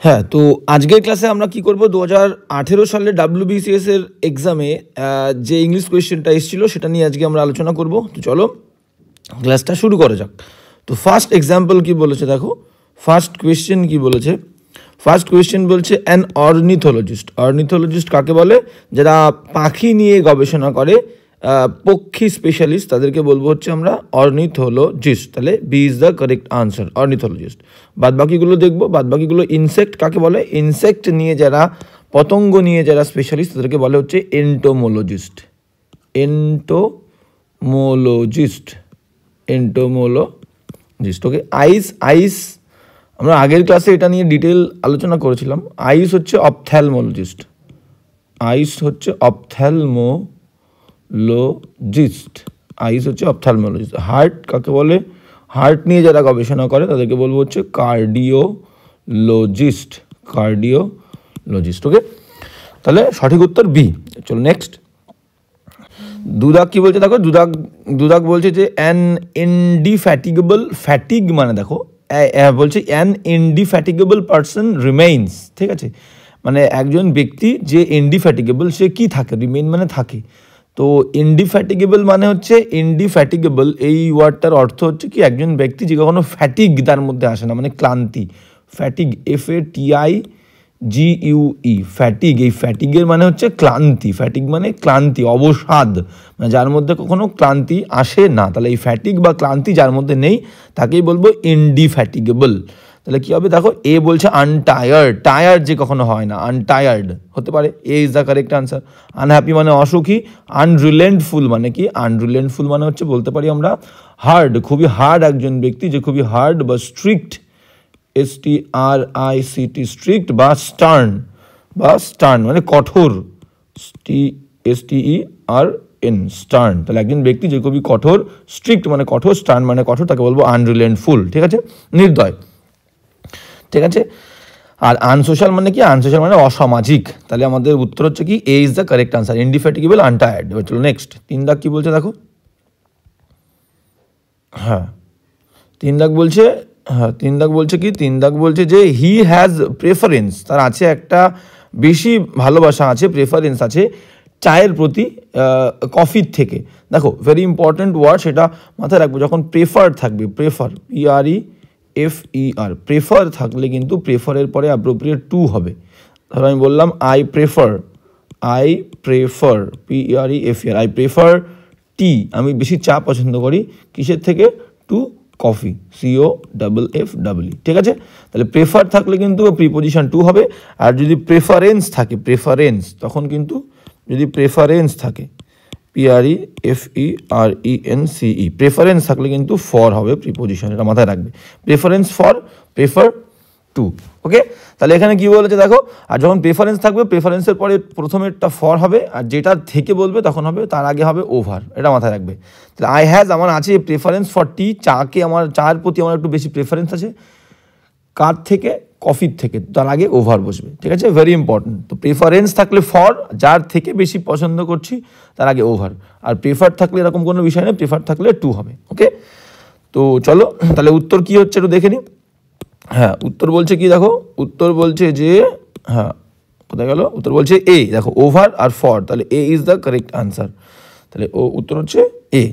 হ্যাঁ, তো আজকের ক্লাসে আমরা কি করব 2018 সালে WBCS এর এক্সামে যে ইংলিশ কোয়েশ্চেনটা এসেছিল সেটা নিয়ে আজকে আমরা আলোচনা করব। তো চলো ক্লাসটা শুরু করা যাক। তো ফার্স্ট এক্সাম্পল কি বলেছে দেখো, ফার্স্ট কোয়েশ্চেন কি বলেছে। ফার্স্ট কোয়েশ্চেন বলছে অ্যান অর্নিথোলজিস্ট। অর্নিথোলজিস্ট কাকে বলে? যারা পাখি নিয়ে গবেষণা করে, পক্ষী স্পেশালিস্ট, তাদেরকে বলবো হচ্ছে আমরা অর্নিথোলজিস্ট। তাহলে B is the correct answer, ornithologist. বাদ বাকিগুলো দেখবো, বাদ বাকিগুলো ইনসেক্ট কাকে বলে? ইনসেক্ট নিয়ে যারা, পতঙ্গ নিয়ে যারা স্পেশালিস্ট তাদেরকে বলে হচ্ছে এন্টোমোলজিস্ট। এন্টোমোলজিস্ট, এন্টোমোলজিস্ট। ওকে, আইস আমরা আগের ক্লাসে এটা নিয়ে ডিটেল আলোচনা করেছিলাম। আইস হচ্ছে অপথ্যালমোলজিস্ট। আইস হচ্ছে অপথ্যালমোলজিস্ট। আইস হচ্ছে অপথ্যালমোলজিস্ট। হার্ট কাকে বলে? হার্ট নিয়ে যারা গবেষণা করে তাদেরকে বলবো হচ্ছে কার্ডিওলজিস্ট। কার্ডিওলজিস্ট। ওকে, তাহলে সঠিক উত্তর বি। চলো নেক্সট। দুদাগ কি বলছে দেখো, দুদাগ বলছে যে অ্যান ইনডিফ্যাটিগেবল, ফ্যাটিগ মানে দেখো বলছে অ্যান ইনডিফ্যাটিগেবল পারসন রিমেইনস। ঠিক আছে, মানে একজন ব্যক্তি যে ইনডিফ্যাটিগেবল, সে কি থাকে? রিমেইন মানে থাকে। তো ইনডিফ্যাটিগেবল মানে হচ্ছে, ইনডিফ্যাটিগেবল এই ওয়ার্ডটার অর্থ হচ্ছে কি, একজন ব্যক্তি যে কখনো ফ্যাটিগ তার মধ্যে আসে না, মানে ক্লান্তি। Fatigue, FATIGUE, fatigue. এই ফ্যাটিগের মানে হচ্ছে ক্লান্তি। ফ্যাটিগ মানে ক্লান্তি, অবসাদ, মানে যার মধ্যে কখনো ক্লান্তি আসে না। তাহলে এই ফ্যাটিগ বা ক্লান্তি যার মধ্যে নেই তাকেই বলবো ইনডিফ্যাটিগেবল। তাহলে কী হবে দেখো, এ বলছে আনটায়ার্ড। টায়ার্ড যে কখনো হয় না, আনটায়ার্ড হতে পারে। A is the correct answer. Unhappy মানে অসুখী। আনরিলেন্টফুল মানে কি? আনরিলেন্টফুল মানে হচ্ছে বলতে পারি আমরা হার্ড, খুবই হার্ড একজন ব্যক্তি যে খুবই হার্ড বা স্ট্রিক্ট, STRICT, স্ট্রিক্ট বা স্টার্ন। বা স্টার্ন মানে কঠোর, STERN, স্টার্ন। তাহলে একজন ব্যক্তি যে খুবই কঠোর, স্ট্রিক্ট মানে কঠোর, স্টার্ন মানে কঠোর, তাকে বলবো আনরিলেন্টফুল। ঠিক আছে, নির্দয়। ঠিক আছে, আর আনসোশ্যাল মানে কি? আনসোশ্যাল মানে অসামাজিক। তাহলে আমাদের উত্তর হচ্ছে কি, এ ইজ দ্য কারেক্ট আনসার, ইনডিফ্যাটিগেবল, আনটায়ার্ড। এবার চলো নেক্সট। 3 দাগ কি বলছে দেখো। হ্যাঁ, 3 দাগ বলছে, হ্যাঁ 3 দাগ বলছে কি, 3 দাগ বলছে যে হি হ্যাজ প্রেফারেন্স, তার আছে একটা বেশি ভালোবাসা আছে, প্রেফারেন্স আছে চায়ের প্রতি কফির থেকে। দেখো ভেরি ইম্পর্ট্যান্ট ওয়ার্ড, সেটা মাথায় রাখবো। যখন প্রেফার থাকবে, প্রেফার, PREFER, প্রেফার থাকলে কিন্তু প্রেফারের পরে অ্যাপ্রোপ্রিয়েট টু হবে। ধরো আমি বললাম I prefer, PREFER, I prefer টি, আমি বেশি চা পছন্দ করি কিসের থেকে? To coffee, COFFE। ঠিক আছে, তাহলে প্রেফার থাকলে কিন্তু প্রিপোজিশন টু হবে। আর যদি প্রেফারেন্স থাকে, প্রেফারেন্স, তখন কিন্তু যদি প্রেফারেন্স থাকে, PREFERENCE, প্রেফারেন্স থাকলে কিন্তু ফর হবে প্রিপোজিশন, এটা মাথায় রাখবে। Preference for, prefer to. Okay, তাহলে এখানে কি বলেছে দেখো, আর যখন প্রেফারেন্স থাকবে, প্রেফারেন্সের পরে প্রথমেরটা ফর হবে, আর যেটা থেকে বলবে তখন হবে, তার আগে হবে ওভার, এটা মাথায় রাখবে। তাহলে আই হ্যাজ, আমার আছে প্রেফারেন্স ফর টি, চাকে আমার, চায়ের প্রতি আমার একটু বেশি প্রেফারেন্স আছে। কার থেকে? কফির থেকে, তার আগে ওভার বসবে। ঠিক আছে, ভেরি ইম্পর্টেন্ট। তো প্রেফারেন্স থাকলে ফর, যার থেকে বেশি পছন্দ করছি তার আগে ওভার। আর প্রেফার থাকলে এরকম কোনো বিষয় নেই, প্রেফার থাকলে টু হবে। ওকে, তো চলো তাহলে উত্তর কি হচ্ছে একটু দেখে নিই। হ্যাঁ, উত্তর বলছে কি দেখো, উত্তর বলছে যে, হ্যাঁ কোথায় গেল, উত্তর বলছে এ। দেখো ওভার আর ফর, তাহলে A is the correct answer. তাহলে উত্তর হচ্ছে এ।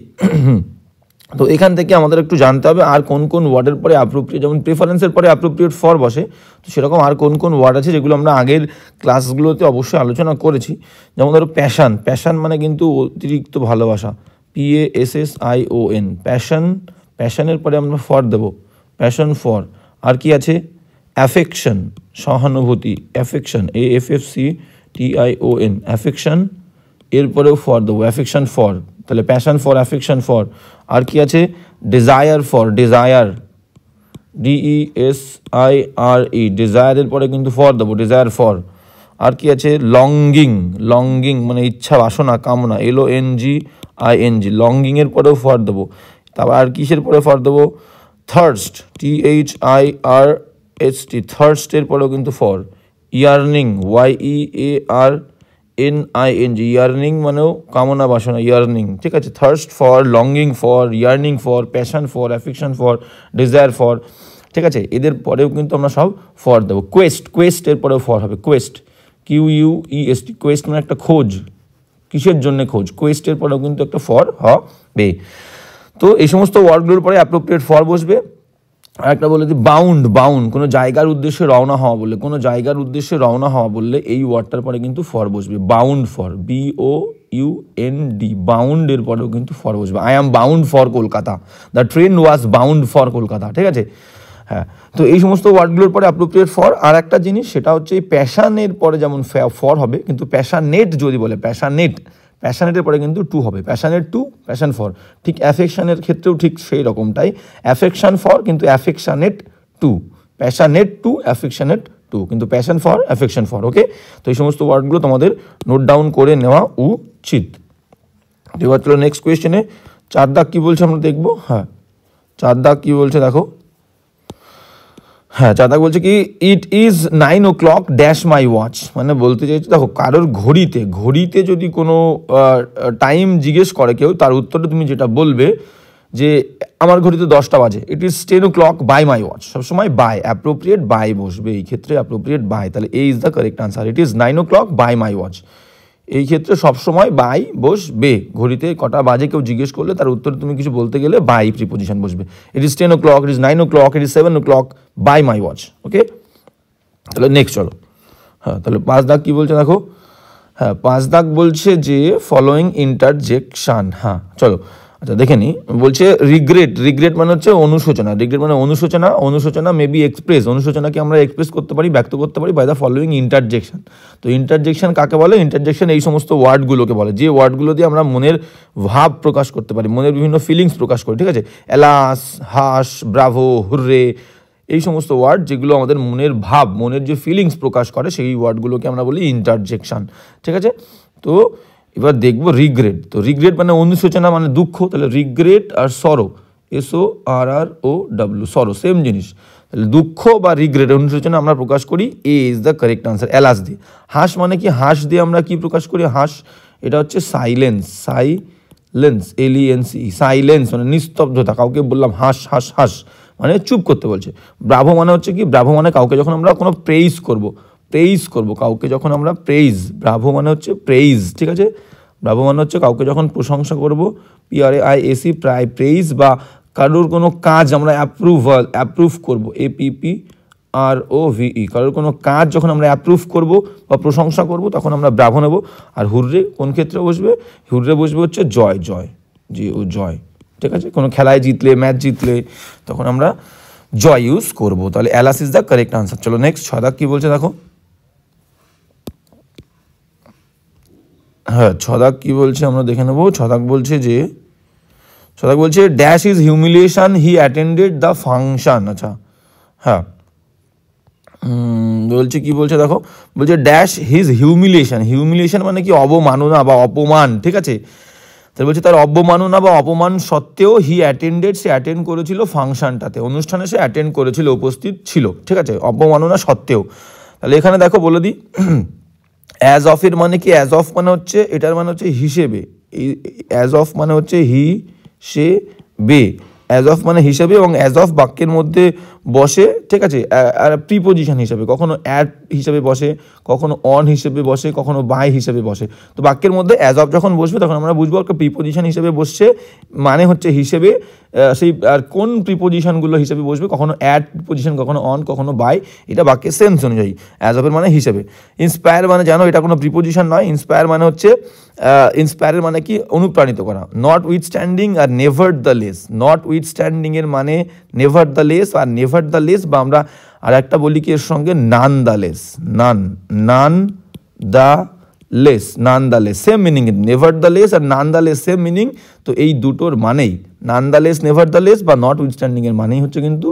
তো এখান থেকে আমাদের একটু জানতে হবে আর কোন কোন ওয়ার্ডের পরে অ্যাপ্রোপ্রিয়েট, যেমন প্রেফারেন্সের পরে অ্যাপ্রোপ্রিয়েট ফর বসে, তো সেরকম আর কোন কোন ওয়ার্ড আছে যেগুলো আমরা আগের ক্লাসগুলোতে অবশ্যই আলোচনা করেছি। যেমন ধরো প্যাশন, প্যাশন মানে কিন্তু অতিরিক্ত ভালোবাসা, PASSION, প্যাশন, প্যাশনের পরে আমরা ফর দেবো, প্যাশন ফর। আর কি আছে? অ্যাফেকশন, সহানুভূতি, অ্যাফেকশন, AFFCTION, অ্যাফেকশন, এরপরেও ফর দেবো, অ্যাফেকশন ফর। তাহলে প্যাশন ফর, অ্যাফেকশন ফর। আর কি আছে? ডিজায়ার ফর, ডিজায়ার, DESIRE, ডিজায়ারের পরে কিন্তু ফর দেবো, ডিজায়ার ফর। আর কি আছে? লঙ্গিং, লঙ্গিং মানে ইচ্ছা, বাসনা, কামনা, LONGING, লঙ্গিংয়ের পরেও ফর দেবো। তারপর আর কিসের পরে ফর দেবো? থার্স্ট, THIRST, থার্স্টের পরেও কিন্তু ফর। ইয়ার্নিং, YEARNING, ইয়ার্নিং মানেও কামনা বাসনা, ইয়ার্নিং। ঠিক আছে, thirst for, longing for, earning for, passion for, affection for, desire for. ঠিক আছে, এদের পরেও কিন্তু আমরা সব ফর দেবো। কোয়েস্টের পরেও ফর হবে, কোয়েস্ট, QUEST, কোয়েস্ট মানে একটা খোঁজ, কিসের জন্য খোঁজ, কোয়েস্টের পরেও কিন্তু একটা ফর হবে। তো এই সমস্ত ওয়ার্ডগুলোর পরে অ্যাপ্রোপ্রিয়েট ফর বসবে। আর একটা বলে দিই বাউন্ড, কোনো জায়গার উদ্দেশ্যে রওনা হওয়া বললে, কোনো জায়গার উদ্দেশ্যে রওনা হওয়া বললে এই ওয়ার্ডটার পরে কিন্তু ফর বসবে, বাউন্ড ফর, BOUND, বাউন্ডের পরেও কিন্তু ফর বসবে। I am bound for Kolkata, the train was bound for Kolkata, ঠিক আছে। হ্যাঁ, তো এই সমস্ত ওয়ার্ডগুলোর পরে অ্যাপ্রোপ্রিয়েট ফর। আর একটা জিনিস সেটা হচ্ছে এই প্যাশানের পরে যেমন ফর হবে, কিন্তু প্যাশানেট যদি বলে, প্যাশানেটের পরে কিন্তু টু হবে, প্যাশানেট টু, প্যাশান ফর। ঠিক অ্যাফেকশানের ক্ষেত্রেও ঠিক সেই রকমটাই, অ্যাফেকশান ফর কিন্তু অ্যাফেকশানেট টু, প্যাশানেট টু অ্যাফেকশানেট টু, কিন্তু প্যাশান ফর অ্যাফেকশান ফর। ওকে, তো এই সমস্ত ওয়ার্ডগুলো তোমাদের নোট ডাউন করে নেওয়া উচিত। এবার চলো নেক্সট কোয়েশ্চেনে। 4 দাগ কী বলছে আমরা দেখবো। হ্যাঁ, 4 দাগ কী বলছে দেখো। হ্যাঁ, 4 দাগ বলছে কি, ইট is 9 o'clock dash my watch, মানে বলতে চাইছি দেখো কারোর ঘড়িতে যদি কোনো টাইম জিজ্ঞেস করে কেউ, তার উত্তরটা তুমি যেটা বলবে যে আমার ঘড়িতে 10টা বাজে, it is 10 o'clock by my watch, সবসময় বাই, অ্যাপ্রোপ্রিয়েট বাই বসবে এই ক্ষেত্রে, অ্যাপ্রোপ্রিয়েট বাই, তাহলে A is the correct answer. It is 9 o'clock by my watch, এই ক্ষেত্রে সবসময় বাই বসবে। ঘড়িতে কটা বাজে কেউ জিজ্ঞেস করলে তার উত্তরে তুমি কিছু বলতে গেলে বাই প্রিপোজিশন বসবে। It is 10 o'clock, it is 9 o'clock, it is 7 o'clock by my watch. Okay, তাহলে নেক্সট চলো। হ্যাঁ, তাহলে 5 দাগ কী বলছে দেখো। হ্যাঁ, 5 দাগ বলছে যে ফলোয়িং ইন্টারজেকশন। হ্যাঁ চলো, আচ্ছা দেখে নিই। বলছে রিগ্রেট মানে হচ্ছে অনুশোচনা, রিগ্রেট মানে অনুশোচনা মে বি এক্সপ্রেস, অনুশোচনাকে আমরা এক্সপ্রেস করতে পারি, ব্যক্ত করতে পারি বাই দ্য ফলোয়িং ইন্টারজেকশন। তো ইন্টারজেকশন কাকে বলে? ইন্টারজেকশন এই সমস্ত ওয়ার্ডগুলোকে বলে, যে ওয়ার্ডগুলো দিয়ে আমরা মনের ভাব প্রকাশ করতে পারি, মনের বিভিন্ন ফিলিংস প্রকাশ করি, ঠিক আছে। এলাস, হাস, ব্রাভো, হুররে, এই সমস্ত ওয়ার্ড যেগুলো আমাদের মনের ভাব, মনের যে ফিলিংস প্রকাশ করে, সেই ওয়ার্ডগুলোকে আমরা বলি ইন্টারজেকশন, ঠিক আছে। তো এবার দেখবো রিগ্রেট। তো রিগ্রেট মানে অনুশোচনা মানে দুঃখ, তাহলে রিগ্রেট আর সরো, SORROW, সরো সেম জিনিস, তাহলে দুঃখ বা রিগ্রেট, অনুশোচনা আমরা প্রকাশ করি, A is the correct answer, alas দিয়ে। হাস মানে কি, হাস দিয়ে আমরা কি প্রকাশ করি, হাস এটা হচ্ছে সাইলেন্স, LENC, সাইলেন্স মানে নিস্তব্ধতা, কাউকে বললাম হাস হাস হাস মানে চুপ করতে বলছে। ব্রাভো মানে হচ্ছে কি, ব্রাভো মানে কাউকে যখন আমরা কোনো প্রেইজ করব, কাউকে যখন আমরা প্রেইজ, ব্রাভো মানে হচ্ছে প্রেইজ, ঠিক আছে। ব্রাভো মানে হচ্ছে কাউকে যখন প্রশংসা করব, PRAISE, প্রেইজ, বা কারোর কোনো কাজ আমরা অ্যাপ্রুভ করব, APPROVE, কারোর কোনো কাজ যখন আমরা অ্যাপ্রুভ করব বা প্রশংসা করব তখন আমরা ব্রাভো নেব। আর হুররে কোন ক্ষেত্রে বসবে? হুররে বসবে হচ্ছে জয়, যে ও জয়, ঠিক আছে। কোনো খেলায় জিতলে, ম্যাচ জিতলে তখন আমরা জয় ইউজ করব, তাহলে alas is the correct answer. চলো নেক্সট 6 দাগ কী বলছে দেখো। হ্যাঁ, 6 দাগ কী বলছে আমরা দেখে নেবো। 6 দাগ বলছে যে, 6 দাগ বলছে dash is humiliation he attended the function. আচ্ছা হ্যাঁ, বলছে কি বলছে দেখো, বলছে ড্যাশ হিজ হিউমিলিয়েশন মানে কি, অবমাননা বা অপমান, ঠিক আছে। তাহলে বলছে তার অবমাননা বা অপমান সত্ত্বেও হি অ্যাটেন্ডেড, সে অ্যাটেন্ড করেছিল ফাংশনটাতে, অনুষ্ঠানে সে অ্যাটেন্ড করেছিল, উপস্থিত ছিল, ঠিক আছে, অবমাননা সত্ত্বেও। তাহলে এখানে দেখো বলে দিই, অ্যাজ অফের মানে কি, অ্যাজ অফ মানে হচ্ছে, এটার মানে হচ্ছে হিসেবে, অ্যাজ অফ মানে হচ্ছে হিসেবে, অ্যাজ অফ মানে হিসেবে, এবং অ্যাজ অফ বাক্যের মধ্যে বসে, ঠিক আছে, আর প্রিপোজিশন হিসেবে, কখনো অ্যাট হিসেবে বসে, কখনো অন হিসেবে বসে, কখনো বাই হিসেবে বসে। তো বাক্যের মধ্যে অ্যাজ অফ যখন বসবে তখন আমরা বুঝবো একটা প্রিপোজিশন হিসেবে বসছে, মানে হচ্ছে হিসেবে, সেই আর কোন প্রিপোজিশনগুলো হিসেবে বসবে, কখনো অ্যাট প্রিপোজিশন, কখনো অন, কখনো বাই, এটা বাক্যের সেন্স অনুযায়ী। অ্যাজ অফের মানে হিসেবে। ইন্সপায়ার মানে জানো এটা কোনো প্রিপোজিশন নয়, ইন্সপায়ার মানে হচ্ছে, ইন্সপায়ারের মানে কি, অনুপ্রাণিত করা। নট উইথস্ট্যান্ডিং আর নেভার দ্য লেস, নট উইথস্ট্যান্ডিংয়ের মানে নেভার দ্য লেস, আর নেভার দ্য লেস, বা আমরা আর একটা বলি কি এর সঙ্গে, nonetheless, nonetheless, same meaning, nevertheless আর nonetheless same meaning. তো এই দুটোর মানেই, nonetheless, nevertheless বা নট উইথস্ট্যান্ডিংয়ের মানেই হচ্ছে কিন্তু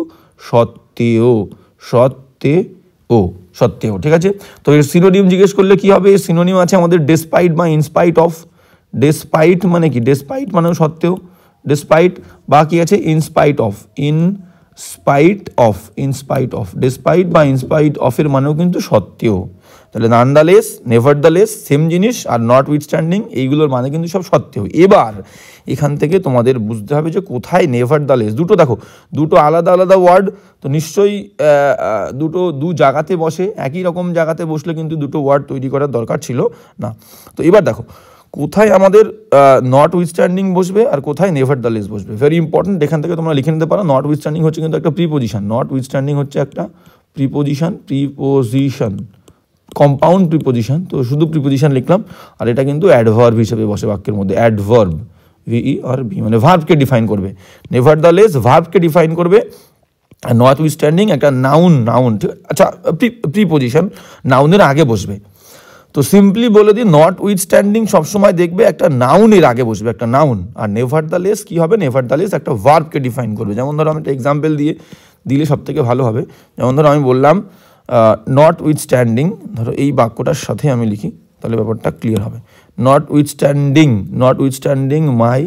সত্ত্বেও, ঠিক আছে। তো এর সিনোনিম জিজ্ঞেস করলে কি হবে? সিনোনিম আছে আমাদের ডেসপাইট বা ইনস্পাইট অফ। ডেসপাইট মানে কি, ডেসপাইট মানে সত্ত্বেও, ডেসপাইট, বা কি আছে, in spite of, spite of, in spite of, despite বা ইনস্পাইট অফের মানেও কিন্তু সত্ত্বেও। তাহলে নানদালেস, নেভারদালেস সেম জিনিস, আর নট উইথস্ট্যান্ডিং এইগুলোর মানে কিন্তু সব সত্ত্বেও। এবার এখান থেকে তোমাদের বুঝতে হবে যে কোথায় নেভারদালেস, দুটো দেখো দুটো আলাদা আলাদা ওয়ার্ড, তো নিশ্চয়ই দু জায়গাতে বসে, একই রকম জায়গাতে বসলে কিন্তু দুটো ওয়ার্ড তৈরি করার দরকার ছিল না। তো এবার দেখো কোথায় আমাদের নট উইথস্ট্যান্ডিং বসবে আর কোথায় নেভারদালেস বসবে, ভেরি ইম্পর্টেন্ট। এখান থেকে তোমরা লিখে নিতে পারো। নট উইথস্ট্যান্ডিং হচ্ছে কিন্তু একটা প্রিপোজিশন, নট উইথস্ট্যান্ডিং হচ্ছে একটা প্রিপোজিশন, কম্পাউন্ড প্রিপোজিশন, তো শুধু প্রিপোজিশন লিখলাম। আর এটা কিন্তু অ্যাডভার্ব হিসেবে বসে বাক্যের মধ্যে, অ্যাডভার্ব, ভিই আর ভি, মানে ভার্বকে ডিফাইন করবে। নেভারদালেস ভার্বকে ডিফাইন করবে, আর নট উইথস্ট্যান্ডিং একটা নাউন, ঠিক আচ্ছা, প্রিপোজিশন নাউনের আগে বসবে। তো সিম্পলি বলে দিই, নট উইথস্ট্যান্ডিং সবসময় দেখবে একটা নাউনের আগে বসবে, একটা নাউন। আর নেভারদালেস কি হবে, নেভারদালেস একটা ভার্বকে ডিফাইন করবে। যেমন ধরো আমি একটা এক্সাম্পল দিলে সব থেকে ভালো হবে। যেমন ধরো আমি বললাম নট উইথস্ট্যান্ডিং, ধরো এই বাক্যটার সাথে আমি লিখি, তাহলে ব্যাপারটা ক্লিয়ার হবে। Notwithstanding my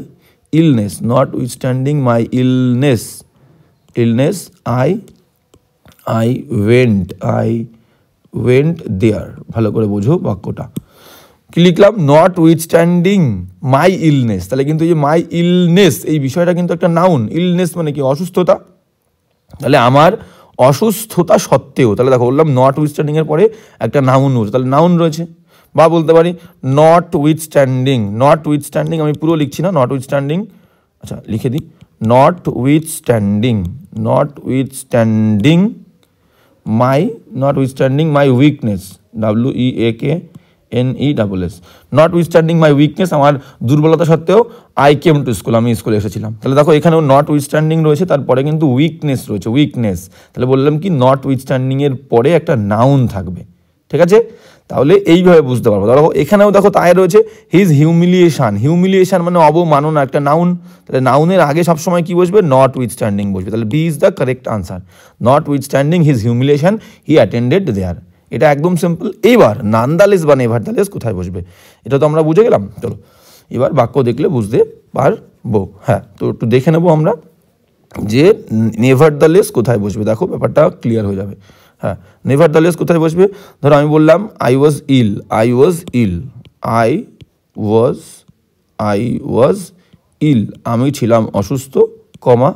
illness, notwithstanding my illness, I went there. ভালো করে বোঝো বাক্যটা কি লিখলাম, নট উইথস্ট্যান্ডিং মাই ইলনেস। তাহলে কিন্তু এই মাই ইলনেস এই বিষয়টা কিন্তু একটা নাউন। ইলনেস মানে কি, অসুস্থতা। তাহলে আমার অসুস্থতা সত্ত্বেও, তাহলে দেখো বললাম নট উইথস্ট্যান্ডিং এর পরে একটা নাউন রয়েছে, তাহলে নাউন রয়েছে। বা বলতে পারি নট উইথস্ট্যান্ডিং, আমি পুরো লিখছি না, নট উইথস্ট্যান্ডিং, আচ্ছা লিখে দিই, notwithstanding my weakness, WEAKNESS, notwithstanding my weakness, আমার দুর্বলতা সত্ত্বেও আই কেম টু স্কুল, আমি স্কুলে এসেছিলাম। তাহলে দেখো এখানেও নট উইথস্ট্যান্ডিং রয়েছে, তারপরে কিন্তু উইকনেস রয়েছে, তাহলে বললাম কি নট উইথস্ট্যান্ডিং এর পরে একটা নাউন থাকবে, ঠিক আছে? তাহলে এইভাবে বুঝতে পারবো। ধরো এখানেও দেখো তাই রয়েছে হিজ হিউমিলিয়েশন মানে অবমাননা, একটা নাউন। তাহলে নাউনের আগে সবসময় কি বসবে, নট উইথস্ট্যান্ডিং বসবে। তাহলে B is the correct answer, notwithstanding his humiliation he attended there. এটা একদম সিম্পল। এইবার নানদালেস বা নেভারদালেস কোথায় বসবে, এটা তো আমরা বুঝে গেলাম। চলো এবার বাক্য দেখলে বুঝতে পারবো। হ্যাঁ, তো একটু দেখে নেবো আমরা যে নেভারদালেস কোথায় বসবে। দেখো ব্যাপারটা ক্লিয়ার হয়ে যাবে। হ্যাঁ, নেভারদালেস কোথায় বসবে, ধরো আমি বললাম আই ওয়াজ ইল, আমি ছিলাম অসুস্থ, কমা,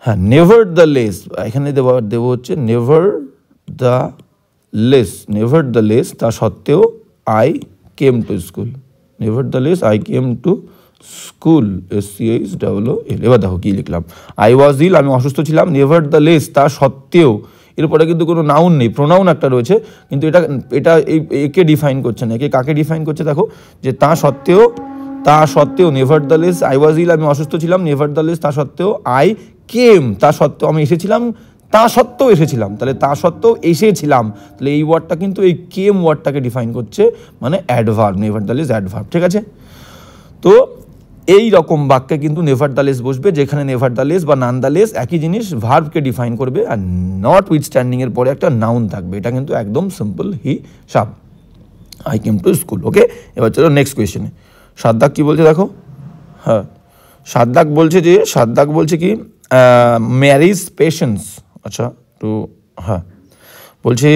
হ্যাঁ নেভারদালেস, এখানে দেবো হচ্ছে নেভারদালেস তা সত্ত্বেও I came to school, SCHOOL। এবার দেখো কি লিখলাম, আই ওয়াজ ইল, আমি অসুস্থ ছিলাম, নেভারদালেস তা সত্ত্বেও, এরপরে কিন্তু কোনো নাউন নেই, প্রোনাউন একটা রয়েছে, কিন্তু এটা একে ডিফাইন করছে না। একে কাকে ডিফাইন করছে দেখো, যে তা সত্ত্বেও নেভারদালেস, আই ওয়াজ ইল, আমি অসুস্থ ছিলাম, নেভারদালেস তা সত্ত্বেও আই কেম, তা সত্ত্বেও আমি এসেছিলাম, তাহলে তা সত্ত্বেও এসেছিলাম, তাহলে এই ওয়ার্ডটা কিন্তু এই কেম ওয়ার্ডটাকে ডিফাইন করছে, মানে অ্যাডভার্ব, নেভারদালেস অ্যাডভার্ব, ঠিক আছে? তো এই রকম বাক্যে কিন্তু নেভারদালেস বসবে, যেখানে নেভারদালেস বা নানদালেস একই জিনিস, ভার্বকে ডিফাইন করবে, আর নট উইথস্ট্যান্ডিং এর পরে একটা নাউন থাকবে। এটা কিন্তু একদম সিম্পল হিসাব, আই কেম টু স্কুল। ওকে, এবার চলো নেক্সট কোয়েশ্চেনে। 7 দাগ কি বলছে দেখো, হ্যাঁ 7 দাগ বলছে কি ম্যারিজ পেশেন্স, আচ্ছা তো হ্যাঁ বলছে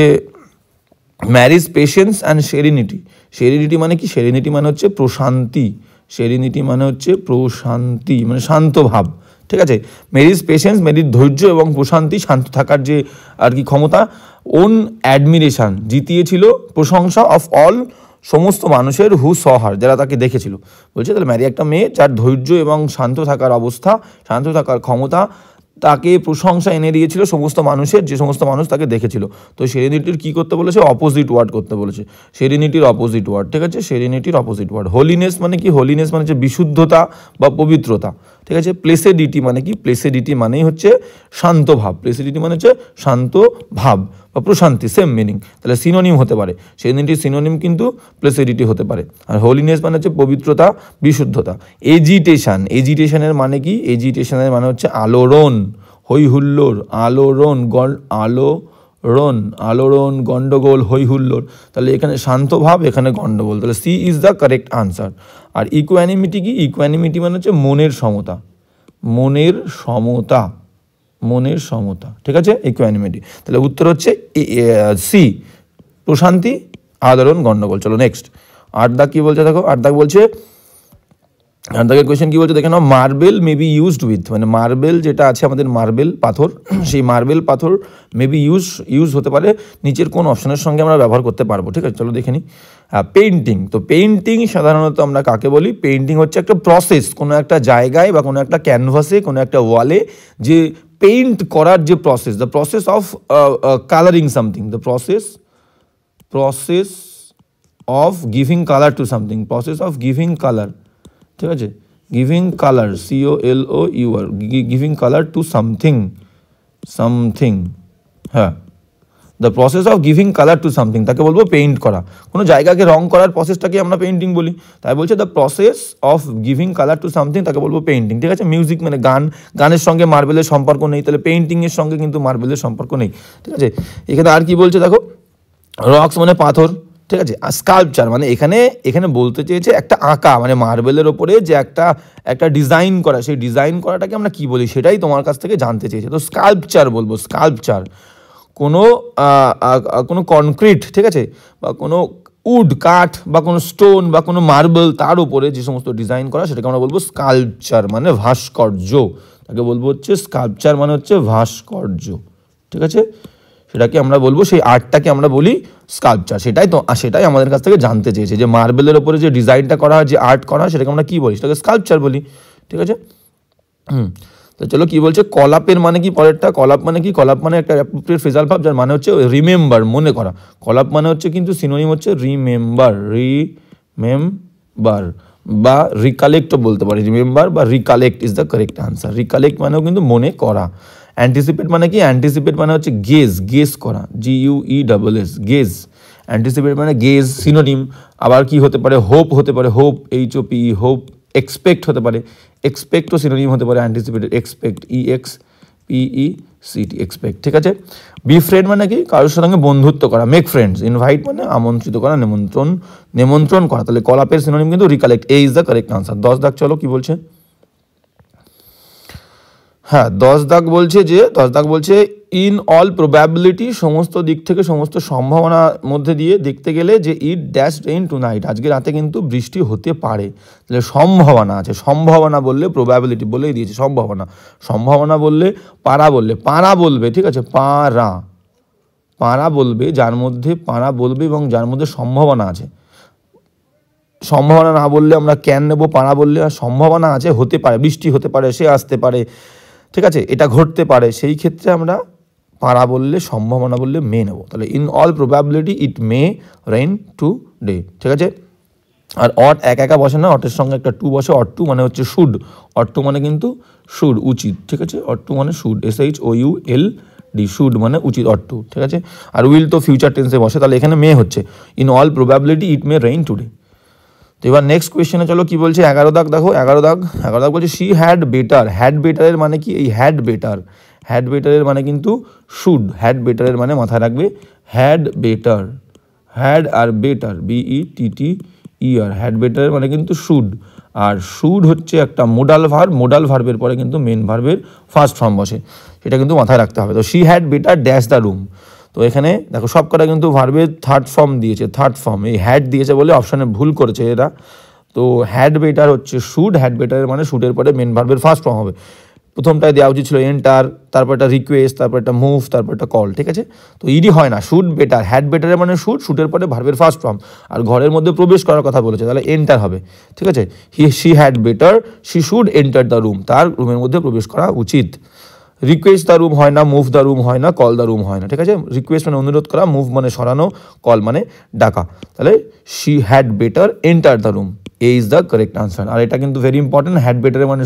ম্যারিজ পেশেন্স অ্যান্ড সেরেনিটি মানে কি, সেরেনিটি মানে হচ্ছে প্রশান্তি, মানে শান্ত ভাব, ঠিক আছে? মেরিজ পেশেন্স, মেরির ধৈর্য এবং প্রশান্তি, শান্ত থাকার যে আর কি ক্ষমতা, ওন অ্যাডমিরেশন জিতিয়েছিল প্রশংসা, অফ অল সমস্ত মানুষের, হু স হার যারা তাকে দেখেছিল। বলছে তাহলে ম্যারি একটা মেয়ে যার ধৈর্য এবং শান্ত থাকার ক্ষমতা তাকে প্রশংসা এনে দিয়েছিল সমস্ত মানুষের, যে সমস্ত মানুষ তাকে দেখেছিল। তো সেরেনিটির কি করতে বলেছে, অপোজিট ওয়ার্ড করতে বলেছে, সেরেনিটির অপোজিট ওয়ার্ড, ঠিক আছে? সেরেনিটির অপোজিট ওয়ার্ড। হোলিনেস মানে কি, হোলিনেস মানে হচ্ছে বিশুদ্ধতা বা পবিত্রতা, ঠিক আছে? প্লেসিডিটি মানে কি, প্লেসিডিটি মানেই হচ্ছে শান্ত ভাব, শান্ত ভাব বা প্রশান্তি, সেম মিনিং। তাহলে সিনোনিম হতে পারে, সেরেনিটির সিনোনিম কিন্তু প্লেসিডিটি হতে পারে। আর হোলিনেস মানে হচ্ছে পবিত্রতা, বিশুদ্ধতা। এজিটেশনের মানে কি, এজিটেশনের মানে হচ্ছে আলোড়ন, হই হুল্লোড়, আলোড়ন, গন্ডগোল, হই হুল্লোড়। তাহলে এখানে শান্ত ভাব, এখানে গন্ডগোল, তাহলে C is the correct answer. আর ইকুয়ানিমিটি কি, ইকুয়ানিমিটি মানে হচ্ছে মনের সমতা, মনের সমতা, ঠিক আছে, ইকুয়ানিমিটি। তাহলে উত্তর হচ্ছে সি, প্রশান্তি, আদরণ, গণ্ডগোল। চলো নেক্সট 8 দাগ কি বলছে দেখো। 8 দাগ বলছে, 8 দাগের কোয়েশ্চেন কি বলছে দেখে নাও। Marble may be used with, মানে মার্বেল যেটা আছে আমাদের মার্বেল পাথর, সেই মার্বেল পাথর মে বি ইউজ হতে পারে নিচের কোন অপশনের সঙ্গে আমরা ব্যবহার করতে পারবো, ঠিক আছে। চলো দেখে নিই। পেইন্টিং, তো পেইন্টিং সাধারণত আমরা কাকে বলি? পেইন্টিং হচ্ছে একটা প্রসেস, কোনো একটা জায়গায় বা কোনো একটা ক্যানভাসে, কোনো একটা ওয়ালে যে পেইন্ট করার যে process, the process of colouring something, the process of giving colour to something, process of giving colour, ঠিক আছে, giving colour, COLOUR, giving colour to something, হ্যাঁ, the process of giving colour to something, তাকে বলবো paint করা। কোনো জায়গাকে রং করার প্রসেসটাকে আমরা পেইন্টিং বলি, তাই বলছে the process of giving colour to something, তাকে বলবো পেইন্টিং, ঠিক আছে। মিউজিক মানে গানের সঙ্গে মার্বেলের সম্পর্ক নেই, তাহলে পেইন্টিংয়ের সঙ্গে কিন্তু মার্বেলের সম্পর্ক নেই, ঠিক আছে। এখানে আর কি বলছে দেখো, রক্স মানে পাথর, ঠিক আছে। আর স্কাল্পচার মানে এখানে বলতে চেয়েছে একটা আঁকা, মানে মার্বেলের ওপরে যে একটা ডিজাইন করা, সেই ডিজাইন করাটাকে আমরা কি বলি সেটাই তোমার কাছ থেকে জানতে চেয়েছে। তো স্কাল্পচার বলবো, স্কাল্পচার কোনো কনক্রিট, ঠিক আছে, বা কোনো উড, কাঠ, বা কোনো স্টোন বা কোনো মার্বেল, তার উপরে যে সমস্ত ডিজাইন করা সেটাকে আমরা বলবো স্কাল্পচার, মানে ভাস্কর্য, তাকে বলবো হচ্ছে স্কাল্পচার মানে হচ্ছে ভাস্কর্য, ঠিক আছে। সেটাকে আমরা বলবো, সেই আর্টটাকে আমরা বলি স্কাল্পচার। সেটাই আমাদের কাছ থেকে জানতে চেয়েছে, যে মার্বেলের ওপরে যে ডিজাইনটা করা হয়, যে আর্ট করা হয়, সেটাকে আমরা কি বলি? সেটাকে স্কাল্পচার বলি, ঠিক আছে। তো চলো কি বলছে, কলাপের মানে কি পরেরটা। কলাপ মানে কি? কলাপ মানে একটা অ্যাপ্রোপ্রিয়েট ফ্রেজাল ভার্ব, যার মানে হচ্ছে রিমেম্বার, মনে করা। কলাপ মানে হচ্ছে কিন্তু সিনোনিম হচ্ছে রিমেম্বার বা রিকালেক্টও বলতে পারি। রিমেম্বার বা recollect is the correct answer. Recollect মানেও কিন্তু মনে করা। অ্যান্টিসিপেট মানে কি? অ্যান্টিসিপেট মানে হচ্ছে গেজ করা, GUESS, গেজ। অ্যান্টিসিপেট মানে গেজ, সিনোনিম। আবার কি হতে পারে? হোপ হতে পারে, হোপ, HOPE, হোপ। এক্সপেক্ট হতে পারে, এক্সপেক্টও সিনোনিম হতে পারে অ্যান্টিসিপেটেড, এক্সপেক্ট, EXPECT, এক্সপেক্ট, ঠিক আছে। বি ফ্রেন্ড মানে কি? কারোর সঙ্গে বন্ধুত্ব করা। Make friends. ইনভাইট মানে আমন্ত্রিত করা, নিমন্ত্রণ করা। তাহলে কলাপের সিনোনিম কিন্তু recollect. A is the correct answer. 10 দাগ চলো কি বলছে। হ্যাঁ, 10 দাগ বলছে ইন অল প্রবাবিলিটি, সমস্ত দিক থেকে, সমস্ত সম্ভাবনার মধ্যে দিয়ে দেখতে গেলে, যে it dash rain tonight, আজকে রাতে কিন্তু বৃষ্টি হতে পারে। তাহলে সম্ভাবনা আছে, সম্ভাবনা বললে প্রবাবিলিটি বলেই দিয়েছে, সম্ভাবনা বললে পারা বলবে, ঠিক আছে, পারা বলবে, যার মধ্যে পারা বলবে এবং যার মধ্যে সম্ভাবনা আছে। সম্ভাবনা না বললে আমরা ক্যান নেবো, পারা বললে আর সম্ভাবনা আছে, হতে পারে, বৃষ্টি হতে পারে, সে আসতে পারে, ঠিক আছে, এটা ঘটতে পারে, সেই ক্ষেত্রে আমরা পারা বললে, সম্ভাবনা বললে মে নেব। তাহলে in all probability it may rain today, ঠিক আছে। আর অট একা বসে না, অটের সঙ্গে একটা টু বসে, অট টু মানে হচ্ছে শুড, অট টু মানে কিন্তু শুড, উচিত, ঠিক আছে। অট টু মানে শুড, SHOULD, শুড মানে উচিত, অট টু, ঠিক আছে। আর উইল তো ফিউচার টেন্সে বসে, তাহলে এখানে মে হচ্ছে। In all probability it may rain today. তো এবার নেক্সট কোয়েশ্চেনে চলো কি বলছে। 11 দাগ দেখো, 11 দাগ বলছে শি হ্যাড বেটার। হ্যাড বেটারের মানে কি? এই হ্যাড বেটারের মানে কিন্তু শুড। হ্যাড বেটারের মানে মাথায় রাখবে হ্যাড বেটার, হ্যাড আর বেটার, BETTER, হ্যাড বেটারের মানে কিন্তু শুড। আর শুড হচ্ছে একটা মোডাল ভার্ব, মোডাল ভার্বের পরে কিন্তু মেন ভার্বের ফার্স্ট ফর্ম বসে, সেটা কিন্তু মাথায় রাখতে হবে। তো she had better dash the room. তো এখানে দেখো সব কটা কিন্তু ভার্বের থার্ড ফর্ম দিয়েছে, এই হ্যাড দিয়েছে বলে অপশানে ভুল করেছে এরা। তো হ্যাড বেটার হচ্ছে শুড, হ্যাড বেটারের মানে শুডের পরে মেন ভার্বের ফার্স্ট ফর্ম হবে। প্রথমটায় দেওয়া উচিত ছিল এন্টার, তারপর একটা রিকোয়েস্ট, তারপর একটা মুভ, তারপর একটা কল, ঠিক আছে। তো ইডি হয় না, শুড বেটার, হ্যাড বেটারের মানে শুডের পরে ভার্বের ফার্স্ট ফর্ম, আর ঘরের মধ্যে প্রবেশ করার কথা বলেছে, তাহলে এন্টার হবে, ঠিক আছে। She had better, she should enter the room, তার রুমের মধ্যে প্রবেশ করা উচিত। রিকোয়েস্ট দ্য রুম হয় না, মুভ দ্য রুম হয় না, কল দ্য রুম হয় না, ঠিক আছে। রিকোয়েস্ট মানে অনুরোধ করা, মুভ মানে সরানো, কল মানে ডাকা। তাহলে she had better enter the room, A is the correct answer. আর এটা কিন্তু ভেরি ইম্পর্টেন্ট, হ্যাড বেটারের মানে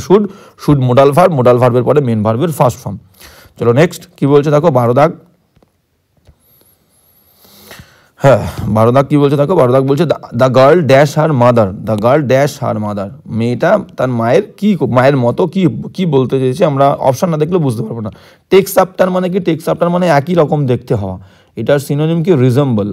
শুড মোডাল ভার্বের পরে মেন ভার্বের ফার্স্ট ফর্ম। চলো নেক্সট কি বলছে দেখো, 12 দাগ। হ্যাঁ, 12 দাগ কি বলছে দেখো, 12 দাগ বলছে the girl dash her mother, মেয়েটা তার মায়ের মতো কি বলতে চেয়েছে, আমরা অপশন না দেখলে বুঝতে পারবো না। টেক্স আফটার মানে কি? টেক্স আফটার মানে একই রকম দেখতে হওয়া, এটার সিনোনিম কি? রিজেম্বল,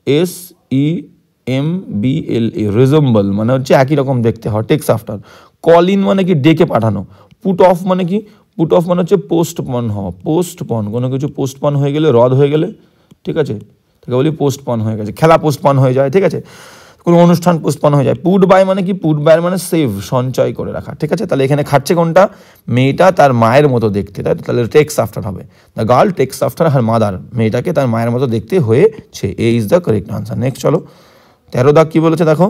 RESEMBLE, রিজেম্বল মানে হচ্ছে একই রকম দেখতে হওয়া, টেক্স আফটার। কল ইন মানে কি? ডেকে পাঠানো। পুট অফ মানে কি? পুট অফ মানে হচ্ছে পোস্টপন হওয়া, পোস্টপন, কোনো কিছু পোস্টপন হয়ে গেলে, রদ হয়ে গেলে, ঠিক আছে, তাকে বলি পোস্টপন হয়ে গেছে, খেলা পোস্টপন হয়ে যায়, ঠিক আছে, কোনো অনুষ্ঠান পোস্টপন হয়ে যায়। পুট বাই মানে কি, পুট বাই মানে সেভ, সঞ্চয় করে রাখা, ঠিক আছে। তাহলে এখানে খাচ্ছে কোনটা, মেয়েটা তার মায়ের মতো দেখতে, তাই তো, তাহলে টেক্স আফটার হবে, the girl takes after her mother, মেয়েটাকে তার মায়ের মতো দেখতে হয়েছে, A is the correct answer. Next চলো 13 দাগ কি বলেছে দেখো,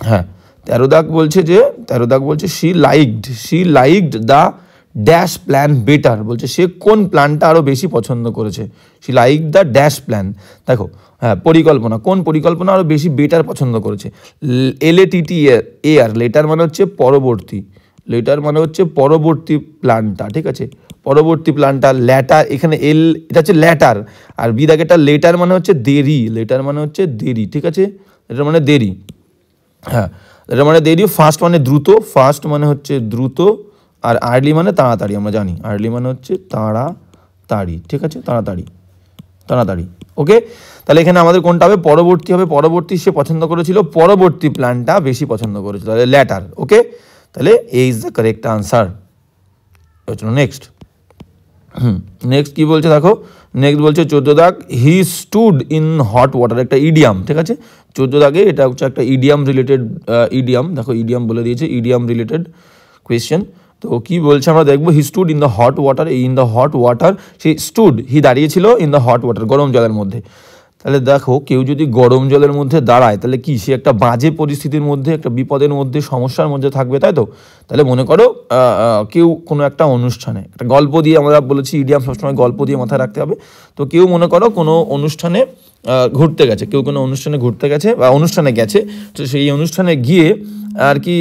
হ্যাঁ 13 দাগ বলছে যে, 13 দাগ বলছে she liked the dash plan better, বলছে সে কোন প্ল্যানটা আরও বেশি পছন্দ করেছে, she like the dash plan, দেখো হ্যাঁ পরিকল্পনা, কোন পরিকল্পনা আরও বেশি বেটার পছন্দ করেছে, LATTER, লেটার মানে হচ্ছে পরবর্তী, লেটার মানে হচ্ছে পরবর্তী প্ল্যানটা, ঠিক আছে, পরবর্তী প্ল্যানটা, ল্যাটার এখানে এটা হচ্ছে ল্যাটার, আর বি দাগেটা লেটার মানে হচ্ছে দেরি, লেটার মানে হচ্ছে দেরি, ঠিক আছে, এটা মানে দেরি, হ্যাঁ এটা মানে দেরি, ফাস্ট মানে দ্রুত, ফাস্ট মানে হচ্ছে দ্রুত, আর আর্লি মানে তাড়াতাড়ি, আমরা জানি আর্লি মানে হচ্ছে তাড়াতাড়ি, ঠিক আছে, তাড়াতাড়ি, ওকে। তাহলে এখানে আমাদের কোনটা হবে, পরবর্তী হবে, পরবর্তী সে পছন্দ করেছিল, পরবর্তী প্ল্যানটা বেশি পছন্দ করেছিল, তাহলে ল্যাটার, ওকে। তাহলে A is the correct answer. চলো নেক্সট, নেক্সট কি বলছে দেখো, নেক্সট বলছে 14 দাগ, হি স্টুড ইন হট ওয়াটার, একটা ইডিয়াম, ঠিক আছে, 14 দাগে এটা হচ্ছে একটা ইডিয়াম রিলেটেড, ইডিয়াম দেখো, ইডিয়াম বলে দিয়েছে, ইডিয়াম রিলেটেড কোয়েশ্চেন। তো কি বলছে আমরা দেখবো, he stood in the hot water, in the hot water, সে স্টুড, হি দাঁড়িয়েছিল, ইন দ্য হট ওয়াটার, গরম জলের মধ্যে। তাহলে দেখো কেউ যদি গরম জলের মধ্যে দাঁড়ায় তাহলে কি সে একটা বাজে পরিস্থিতির মধ্যে, একটা বিপদের মধ্যে, সমস্যার মধ্যে থাকবে, তাই তো। তাহলে মনে করো কেউ কোনো একটা অনুষ্ঠানে, একটা গল্প দিয়ে, আমরা বলেছি ইডিয়াম সবসময় গল্প দিয়ে মাথায় রাখতে হবে, তো কেউ মনে করো কোনো অনুষ্ঠানে ঘুরতে গেছে, কেউ কোনো অনুষ্ঠানে ঘুরতে গেছে বা অনুষ্ঠানে গেছে, তো সেই অনুষ্ঠানে গিয়ে আর কি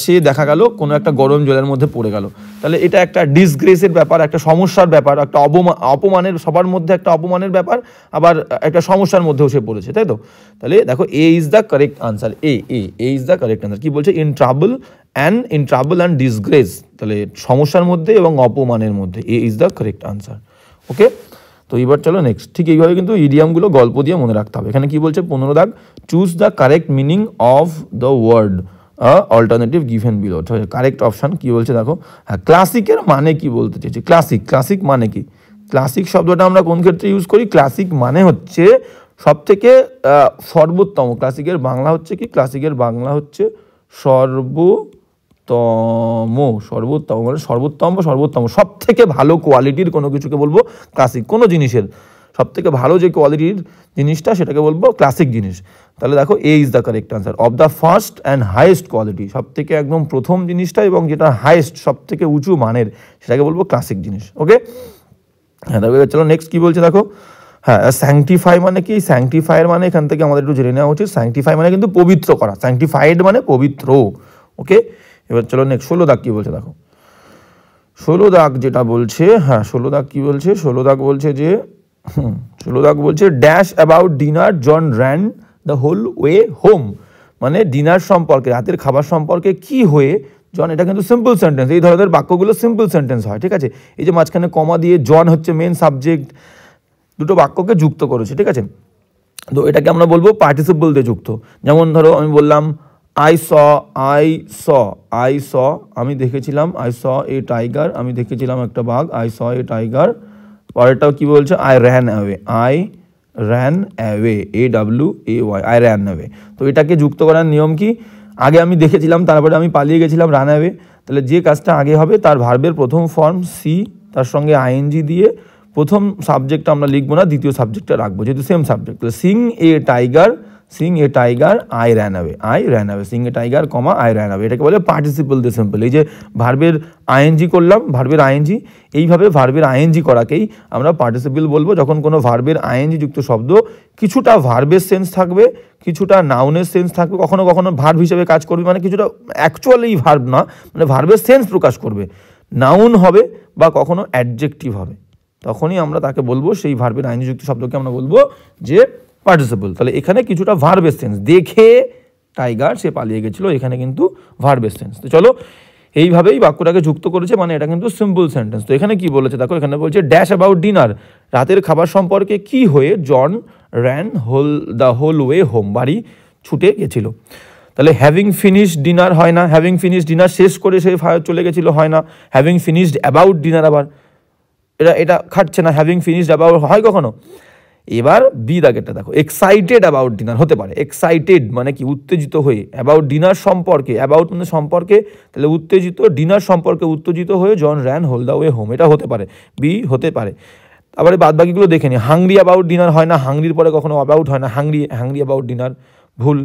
সে দেখা গেল কোনো একটা গরম জলের মধ্যে পড়ে গেল, তাহলে এটা একটা ডিসগ্রেসের ব্যাপার, একটা সমস্যার ব্যাপার, একটা অপমানের, সবার মধ্যে একটা অপমানের ব্যাপার, আবার একটা সমস্যার মধ্যেও সে পড়েছে, তাই তো। তাহলে দেখো A is the correct answer, A is the correct answer. কি বলছে, ইন ট্রাবল অ্যান্ড ডিসগ্রেস, তাহলে সমস্যার মধ্যে এবং অপমানের মধ্যে, এ ইজ দ্য কারেক্ট আনসার, ওকে। তো এবার চলো নেক্সট, ঠিক এইভাবে কিন্তু ইডিয়ামগুলো গল্প দিয়ে মনে রাখতে হবে। এখানে কি বলছে 15 দাগ, choose the correct meaning of the word alternative given below, correct option কি বলছে দেখো, হ্যাঁ ক্লাসিকের মানে কি বলতে চাইছি, ক্লাসিক মানে কি, ক্লাসিক শব্দটা আমরা কোন ক্ষেত্রে ইউজ করি, ক্লাসিক মানে হচ্ছে সব থেকে সর্বোত্তম, ক্লাসিকের বাংলা হচ্ছে কি, ক্লাসিকের বাংলা হচ্ছে সর্বোত্তম মানে সর্বোত্তম সব থেকে ভালো কোয়ালিটির কোনো কিছুকে বলবো ক্লাসিক, কোনো জিনিসের সব থেকে ভালো যে কোয়ালিটির জিনিসটা সেটাকে বলবো ক্লাসিক জিনিস। তাহলে দেখো A is the correct answer, of the first and highest quality, সব থেকে একদম প্রথম জিনিসটা এবং যেটা হাইয়েস্ট সব থেকে উঁচু মানের সেটাকে বলবো ক্লাসিক জিনিস, ওকে। হ্যাঁ তবে চলো নেক্সট কি বলছে দেখো, হ্যাঁ স্যাংটিফাই মানে কি, স্যাংটিফাইয়ের মানে এখান থেকে আমাদের একটু জেনে নেওয়া উচিত, স্যাংটিফাই মানে কিন্তু পবিত্র করা, স্যাংটিফাইড মানে পবিত্র, ওকে। এবার চলো নেক্সট 16 দাগ কি বলছে দেখো, 16 দাগ যেটা বলছে, হ্যাঁ 16 দাগ কি বলছে, 16 দাগ বলছে যে 16 দাগ বলছে dash about dinner John ran the whole way home, মানে ডিনার সম্পর্কে, রাতের খাবার সম্পর্কে কি হয়ে জন, এটা কিন্তু সিম্পল সেন্টেন্স, এই ধরনের বাক্যগুলো সিম্পল সেন্টেন্স হয়, ঠিক আছে। এই যে মাঝখানে কমা দিয়ে জন হচ্ছে মেন সাবজেক্ট, দুটো বাক্যকে যুক্ত করেছে, ঠিক আছে। তো এটাকে আমরা বলবো পার্টিসিপল দিয়ে যুক্ত। যেমন ধরো আমি বললাম আই স, আমি দেখেছিলাম, আই স এ টাইগার, আমি দেখেছিলাম একটা বাঘ, আই স এ টাইগার। পরেরটাও কি বলছে, I ran away, AWAY, I ran away. তো এটাকে যুক্ত করার নিয়ম কি, আগে আমি দেখেছিলাম তারপরে আমি পালিয়ে গেছিলাম, রান অ্যাওয়ে, তাহলে যে কাজটা আগে হবে তার ভার্বের প্রথম ফর্ম সি, তার সঙ্গে আইএনজি দিয়ে প্রথম সাবজেক্টটা আমরা লিখবো না, দ্বিতীয় সাবজেক্টটা রাখবো, যেহেতু সেম সাবজেক্ট। তাহলে Singh a tiger, I ran away, Singh a tiger comma I ran away, এটাকে বলে পার্টিসিপল দিয়ে সিম্পল। এই যে ভার্বের আইএনজি করলাম, ভার্বের আইএনজি, এইভাবে ভার্বের আইএনজি করাকেই আমরা পার্টিসিপল বলবো, যখন কোনো ভার্বের আইএনজি যুক্ত শব্দ কিছুটা ভার্বের সেন্স থাকবে, কিছুটা নাউনের সেন্স থাকবে, কখনো কখনো ভার্ব হিসেবে কাজ করবে, মানে কিছুটা অ্যাকচুয়ালি ভার্ব না, মানে ভার্বের সেন্স প্রকাশ করবে, নাউন হবে বা কখনো অ্যাডজেক্টিভ হবে, তখনই আমরা তাকে বলবো, সেই ভার্বের আইএনজি যুক্ত শব্দকে আমরা বলবো যে পার্টিসিপল। তাহলে এখানে কিছুটা ভার্বের সেন্স, দেখে টাইগার সে পালিয়ে গেছিল, এখানে কিন্তু ভার্বের সেন্স। তো চলো এইভাবেই বাক্যটাকে যুক্ত করেছে, মানে এটা কিন্তু সিম্পল সেন্টেন্স। তো এখানে কি বলেছে দেখো, এখানে বলছে ড্যাশ অ্যাবাউট ডিনার, রাতের খাবার সম্পর্কে কি হয়ে John ran the whole way home, বাড়ি ছুটে গেছিল। তাহলে হ্যাভিং ফিনিশড ডিনার হয় না, হ্যাভিং ফিনিশড ডিনার শেষ করে সে চলে গেছিলো হয় না। হ্যাভিং ফিনিশড অ্যাবাউট ডিনার আবার এটা খাটছে না, হ্যাভিং ফিনিশড অ্যাবাউট হয় কখনো। এবার বি দাগেরটা দেখো, এক্সাইটেড অ্যাবাউট ডিনার হতে পারে। এক্সাইটেড মানে কি উত্তেজিত হয়ে, অ্যাবাউট ডিনার সম্পর্কে, অ্যাবাউট মানে সম্পর্কে, তাহলে উত্তেজিত, ডিনার সম্পর্কে উত্তেজিত হয়ে John ran whole the way home, এটা হতে পারে, বি হতে পারে। তারপরে বাদ বাকিগুলো দেখে নি। হাংরি অ্যাবাউট ডিনার হয় না, হাংরির পরে কখনো অ্যাবাউট হয় না, হাংরি অ্যাবাউট ডিনার ভুল,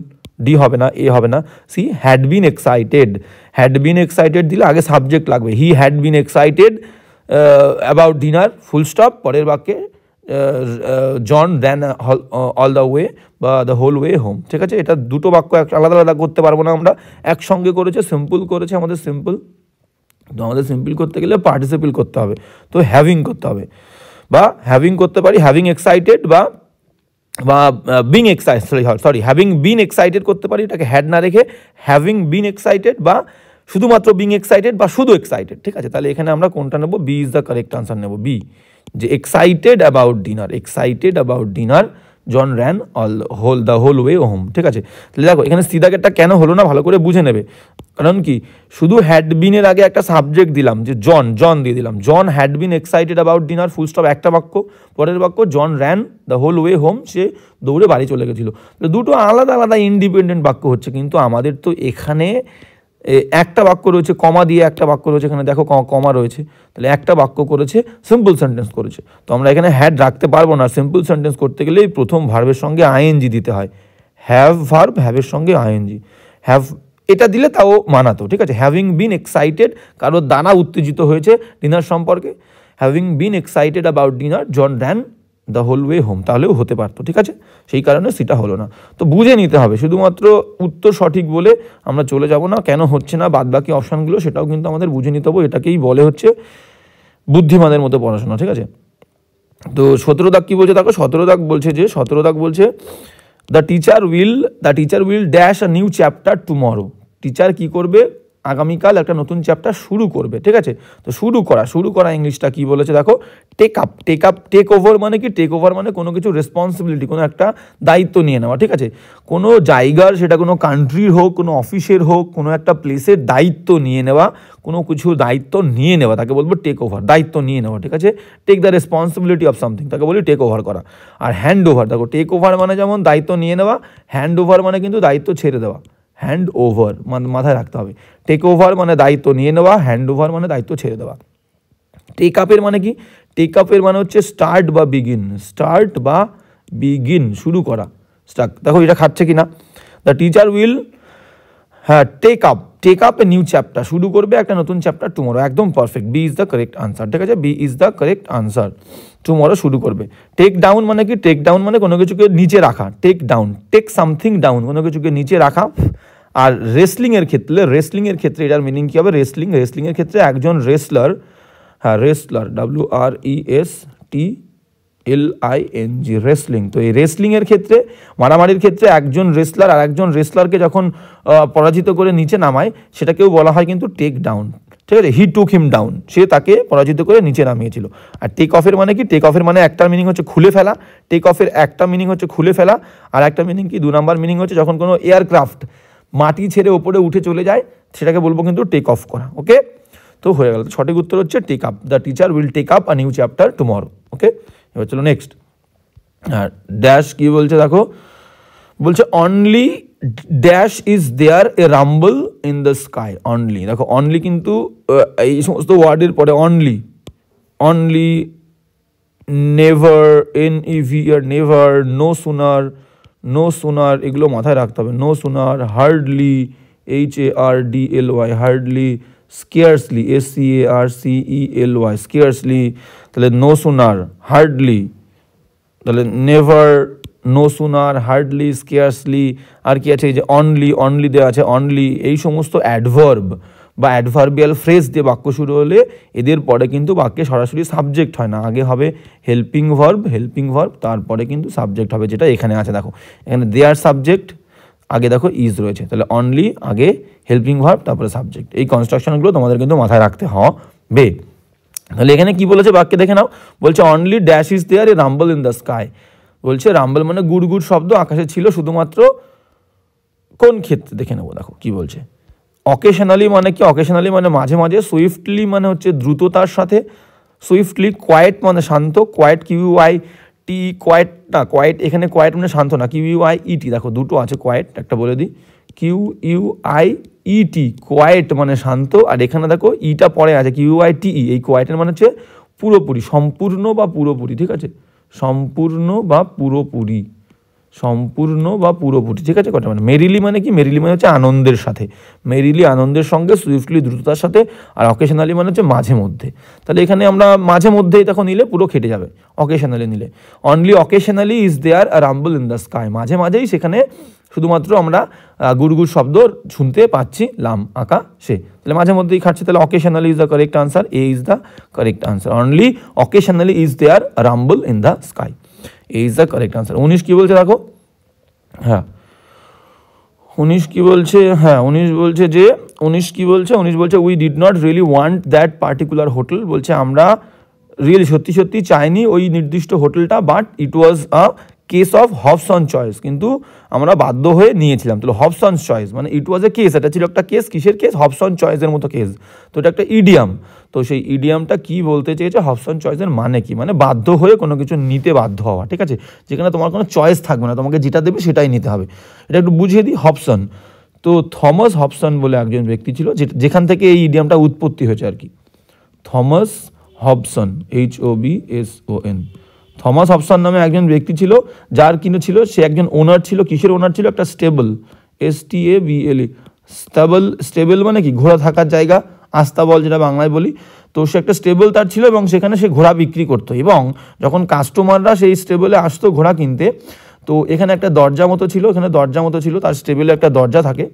ডি হবে না, এ হবে না। She had been excited, had been excited দিলে আগে সাবজেক্ট লাগবে, he had been excited about dinner full stop, পরের বাক্যে জন র্যান অল দ্য ওয়ে বা দ্য হোল ওয়ে হোম। ঠিক আছে, এটা দুটো বাক্য আলাদা আলাদা করতে পারবো না আমরা, একসঙ্গে করেছে, সিম্পল করেছে আমাদের সিম্পল। তো আমাদের সিম্পল করতে গেলে পার্টিসিপল করতে হবে, তো হ্যাভিং করতে হবে, বা হ্যাভিং করতে পারি হ্যাভিং এক্সাইটেড বা being excited, sorry having been excited করতে পারি, এটাকে হ্যাড না রেখে হ্যাভিং বিন এক্সাইটেড বা শুধুমাত্র বিং এক্সাইটেড বা শুধু এক্সাইটেড। ঠিক আছে, তাহলে এখানে আমরা কোনটা নেব, B is the correct answer নেব, বি, যে excited about dinner, excited about dinner John ran the whole way home. ঠিক আছে, তাহলে দেখো এখানে সি দাগেরটা কেন হলো না ভালো করে বুঝে নেবে। কারণ কি, শুধু হ্যাড বিনের আগে একটা সাবজেক্ট দিলাম, যে জন দিয়ে দিলাম, John had been excited about dinner full stop, একটা বাক্য, পরের বাক্য John ran the whole way home, সে দৌড়ে বাড়ি চলে গেছিলো। দুটো আলাদা আলাদা ইন্ডিপেন্ডেন্ট বাক্য হচ্ছে, কিন্তু আমাদের তো এখানে একটা বাক্য রয়েছে কমা দিয়ে, একটা বাক্য রয়েছে এখানে দেখো কমা রয়েছে, তাহলে একটা বাক্য করেছে, সিম্পল সেন্টেন্স করেছে। তো আমরা এখানে হ্যাড রাখতে পারবো না, সিম্পল সেন্টেন্স করতে গেলে প্রথম ভার্বের সঙ্গে আইএনজি দিতে হয়, হ্যাভ ভার্ব, হ্যাভের সঙ্গে আইএনজি, হ্যাভ এটা দিলে তাও মানাতো। ঠিক আছে, হ্যাভিং বিন এক্সাইটেড, কারো দানা উত্তেজিত হয়েছে ডিনার সম্পর্কে, having been excited about dinner John ran the whole way home, তাহলেও হতে পারতো। ঠিক আছে, সেই কারণে সেটা হলো না। তো বুঝে নিতে হবে, শুধুমাত্র উত্তর সঠিক বলে আমরা চলে যাব না, কেন হচ্ছে না বাদ বাকি অপশানগুলো সেটাও কিন্তু আমাদের বুঝে নিতে হবে। এটাকেই বলে হচ্ছে বুদ্ধিমানের মতো পড়াশোনা। ঠিক আছে, তো 17 দাগ কী বলছে দেখো, 17 দাগ বলছে যে, 17 দাগ বলছে the teacher will dash a new chapter tomorrow, teacher কী করবে, আগামীকাল একটা নতুন চ্যাপ্টার শুরু করবে। ঠিক আছে, তো শুরু করা ইংলিশটা কি বলেছে দেখো, টেক ওভার মানে কি, টেক ওভার মানে কোনো কিছু রেসপন্সিবিলিটি, কোনো একটা দায়িত্ব নিয়ে নেওয়া। ঠিক আছে, কোনো জায়গার, সেটা কোনো কান্ট্রির হোক, কোনো অফিসের হোক, কোনো একটা প্লেসের দায়িত্ব নিয়ে নেওয়া, কোনো কিছু দায়িত্ব নিয়ে নেওয়া, তাকে বলবো টেক ওভার, দায়িত্ব নিয়ে নেওয়া। ঠিক আছে, take the responsibility of something, তাকে বলি টেক ওভার করা। আর হ্যান্ড ওভার, দেখো টেক ওভার মানে যেমন দায়িত্ব নিয়ে নেওয়া, হ্যান্ড ওভার মানে কিন্তু দায়িত্ব ছেড়ে দেওয়া, হ্যান্ড ওভার মানে মাথায় রাখতে হবে, টেক ওভার মানে দায়িত্ব নিয়ে নেওয়া, হ্যান্ড ওভার মানে দায়িত্ব ছেড়ে দেওয়া। টেক আপের মানে কি, টেক আপের মানে হচ্ছে স্টার্ট বা বিগিন, শুরু করা, স্টার্ট। দেখো এটা খাচ্ছে কিনা, দ্য টিচার উইল, হ্যাঁ take up a new chapter, শুরু করবে একটা নতুন চ্যাপ্টার টুমরো, একদম perfect, B is the correct answer. ঠিক আছে, B is the correct answer, tomorrow শুরু করবে। টেক ডাউন মানে কি, টেক ডাউন মানে কোনো কিছুকে নিচে রাখা, টেক সামথিং ডাউন, কোনো কিছুকে নিচে রাখা। আর রেসলিংয়ের ক্ষেত্রে এটার মিনিং কী হবে, রেসলিংয়ের ক্ষেত্রে একজন রেসলার, হ্যাঁ রেসলার, WRESTLING, রেসলিং। তো এই রেসলিংয়ের ক্ষেত্রে, মারামারির ক্ষেত্রে একজন রেসলার আর একজন রেসলারকে যখন পরাজিত করে নিচে নামায়, সেটাকেও বলা হয় কিন্তু টেক ডাউন। ঠিক আছে, হি টুক হিম ডাউন, সে তাকে পরাজিত করে নিচে নামিয়েছিল। আর টেক অফের মানে কি, টেক অফের মানে একটা মিনিং হচ্ছে খুলে ফেলা, টেক অফের একটা মিনিং হচ্ছে খুলে ফেলা, আর একটা মিনিং কি, 2 নম্বর মিনিং হচ্ছে যখন কোনো এয়ারক্রাফট মাটি ছেড়ে ওপরে উঠে চলে যায়, সেটাকে বলবো কিন্তু টেক অফ করা। ওকে, তো হয়ে গেল, সঠিক উত্তর হচ্ছে take up, the teacher will take up a new chapter tomorrow. Okay, এবার চলো নেক্সট। আর ড্যাশ কি বলছে দেখো, বলছে only dash is there a rumble in the sky, only. দেখো অনলি কিন্তু এই সমস্ত ওয়ার্ডের পরে only, never, NEVER, never, no sooner, এগুলো মাথায় রাখতে হবে, no sooner, hardly, HARDLY, hardly, scarcely, SCARCELY, scarcely, তাহলে নো সুনার, হার্ডলি, তাহলে never, no sooner, hardly, scarcely, আর কি আছে, এই যে অনলি দেওয়া আছে, অনলি। এই সমস্ত অ্যাডভার্ব বা অ্যাডভার্বিয়াল ফ্রেজ দিয়ে বাক্য শুরু হলে এদের পরে কিন্তু বাক্যে সরাসরি সাবজেক্ট হয় না, আগে হবে হেল্পিং ভার্ব, তারপরে কিন্তু সাবজেক্ট হবে, যেটা এখানে আছে। দেখো এখানে দেয়ার সাবজেক্ট, আগে দেখো ইজ রয়েছে, তাহলে অনলি আগে হেল্পিং ভার্ব তারপরে সাবজেক্ট। এই কনস্ট্রাকশনগুলো তোমাদের কিন্তু মাথায় রাখতে হবে। তাহলে এখানে কি বলেছে বাক্যে দেখে নাও, বলছে only dash is there a rumble in the sky, বলছে রাম্বল মানে গুড় শব্দ আকাশে ছিল, শুধুমাত্র কোন ক্ষেত্রে দেখে নেবো, দেখো কি বলছে। অকেশনালি মানে কি, অকেশনালি মানে মাঝে মাঝে, সুইফটলি মানে হচ্ছে দ্রুততার সাথে, সুইফটলি, কোয়াইট মানে শান্ত, কোয়াইট QUIT, কোয়াইট না, কোয়াইট এখানে কোয়াইট মানে শান্ত না, QUIET, দেখো দুটো আছে কোয়াইট, একটা বলে দিই, QUIET, কোয়াইট মানে শান্ত, আর এখানে দেখো ইটা পরে আছে QUITE, এই কোয়াইটের মানে হচ্ছে পুরোপুরি, সম্পূর্ণ বা পুরোপুরি, ঠিক আছে, সম্পূর্ণ বা পুরোপুরি, সম্পূর্ণ বা পুরোপুরি, ঠিক আছে। কটা মানে মেরিলি মানে কি, মেরিলি মানে হচ্ছে আনন্দের সাথে, মেরিলি আনন্দের সঙ্গে, সুইফটলি দ্রুততার সাথে, আর অকেশনালি মানে হচ্ছে মাঝে মধ্যে। তাহলে এখানে আমরা মাঝে মধ্যেই তখন নিলে পুরো খেটে যাবে, অকেশনালি নিলে only occasionally is there a rumble in the sky, মাঝে মাঝেই সেখানে শুধুমাত্র আমরা গুড়গুড় শব্দ শুনতে পাচ্ছি লাম আকাশে, তাহলে মাঝে মধ্যেই খাচ্ছে, তাহলে occasionally is the correct answer, A is the correct answer, only occasionally is there a rumble in the sky, A is the correct answer. 19 কি বলছে দেখো, হ্যাঁ 19 কি বলছে, হ্যাঁ 19 বলছে যে, 19 কি বলছে, 19 বলছে we did not really want that particular hotel, বলছে আমরা রিয়েলি সত্যি সত্যি চাইনি ওই নির্দিষ্ট হোটেলটা, but it was a case of Hobson choice, কিন্তু আমরা বাধ্য হয়ে নিয়েছিলাম। তাহলে হবসন চয়েস মানে ইট ওয়াজ এ কেস, এটা ছিল একটা কেস, কিসের কেস, হবসন চয়েসের মতো কেস, তো এটা একটা ইডিয়াম। তো সেই ইডিয়ামটা কি বলতে চেয়েছে, হবসন চয়েসের মানে কি, মানে বাধ্য হয়ে কোনো কিছু নিতে বাধ্য হওয়া, ঠিক আছে, যেখানে তোমার কোনো চয়েস থাকবে না, তোমাকে যেটা দেবে সেটাই নিতে হবে। এটা একটু বুঝিয়ে দিই, হবসন, তো থমাস হবসন বলে একজন ব্যক্তি ছিল, যেখান থেকে এই ইডিয়ামটা উৎপত্তি হয়েছে আর কি, Thomas Hobson, HOBSON, Thomas Hobson নামে একজন ব্যক্তি ছিল, যার কিন্তু ছিল, সে একজন ওনার ছিল, কিসের ওনার ছিল, একটা স্টেবল, STABLE, স্টেবল, স্টেবল মানে কি, ঘোড়া থাকার জায়গা, আস্তাবল যেটা বাংলায় বলি, তো সে একটা স্টেবল তার ছিল, এবং সেখানে সে ঘোড়া বিক্রি করতো, এবং যখন কাস্টমাররা সেই স্টেবলে আসতো ঘোড়া কিনতে, তো এখানে একটা দরজা মতো ছিল, এখানে দরজা মতো ছিল, তার স্টেবলে একটা দরজা থাকে,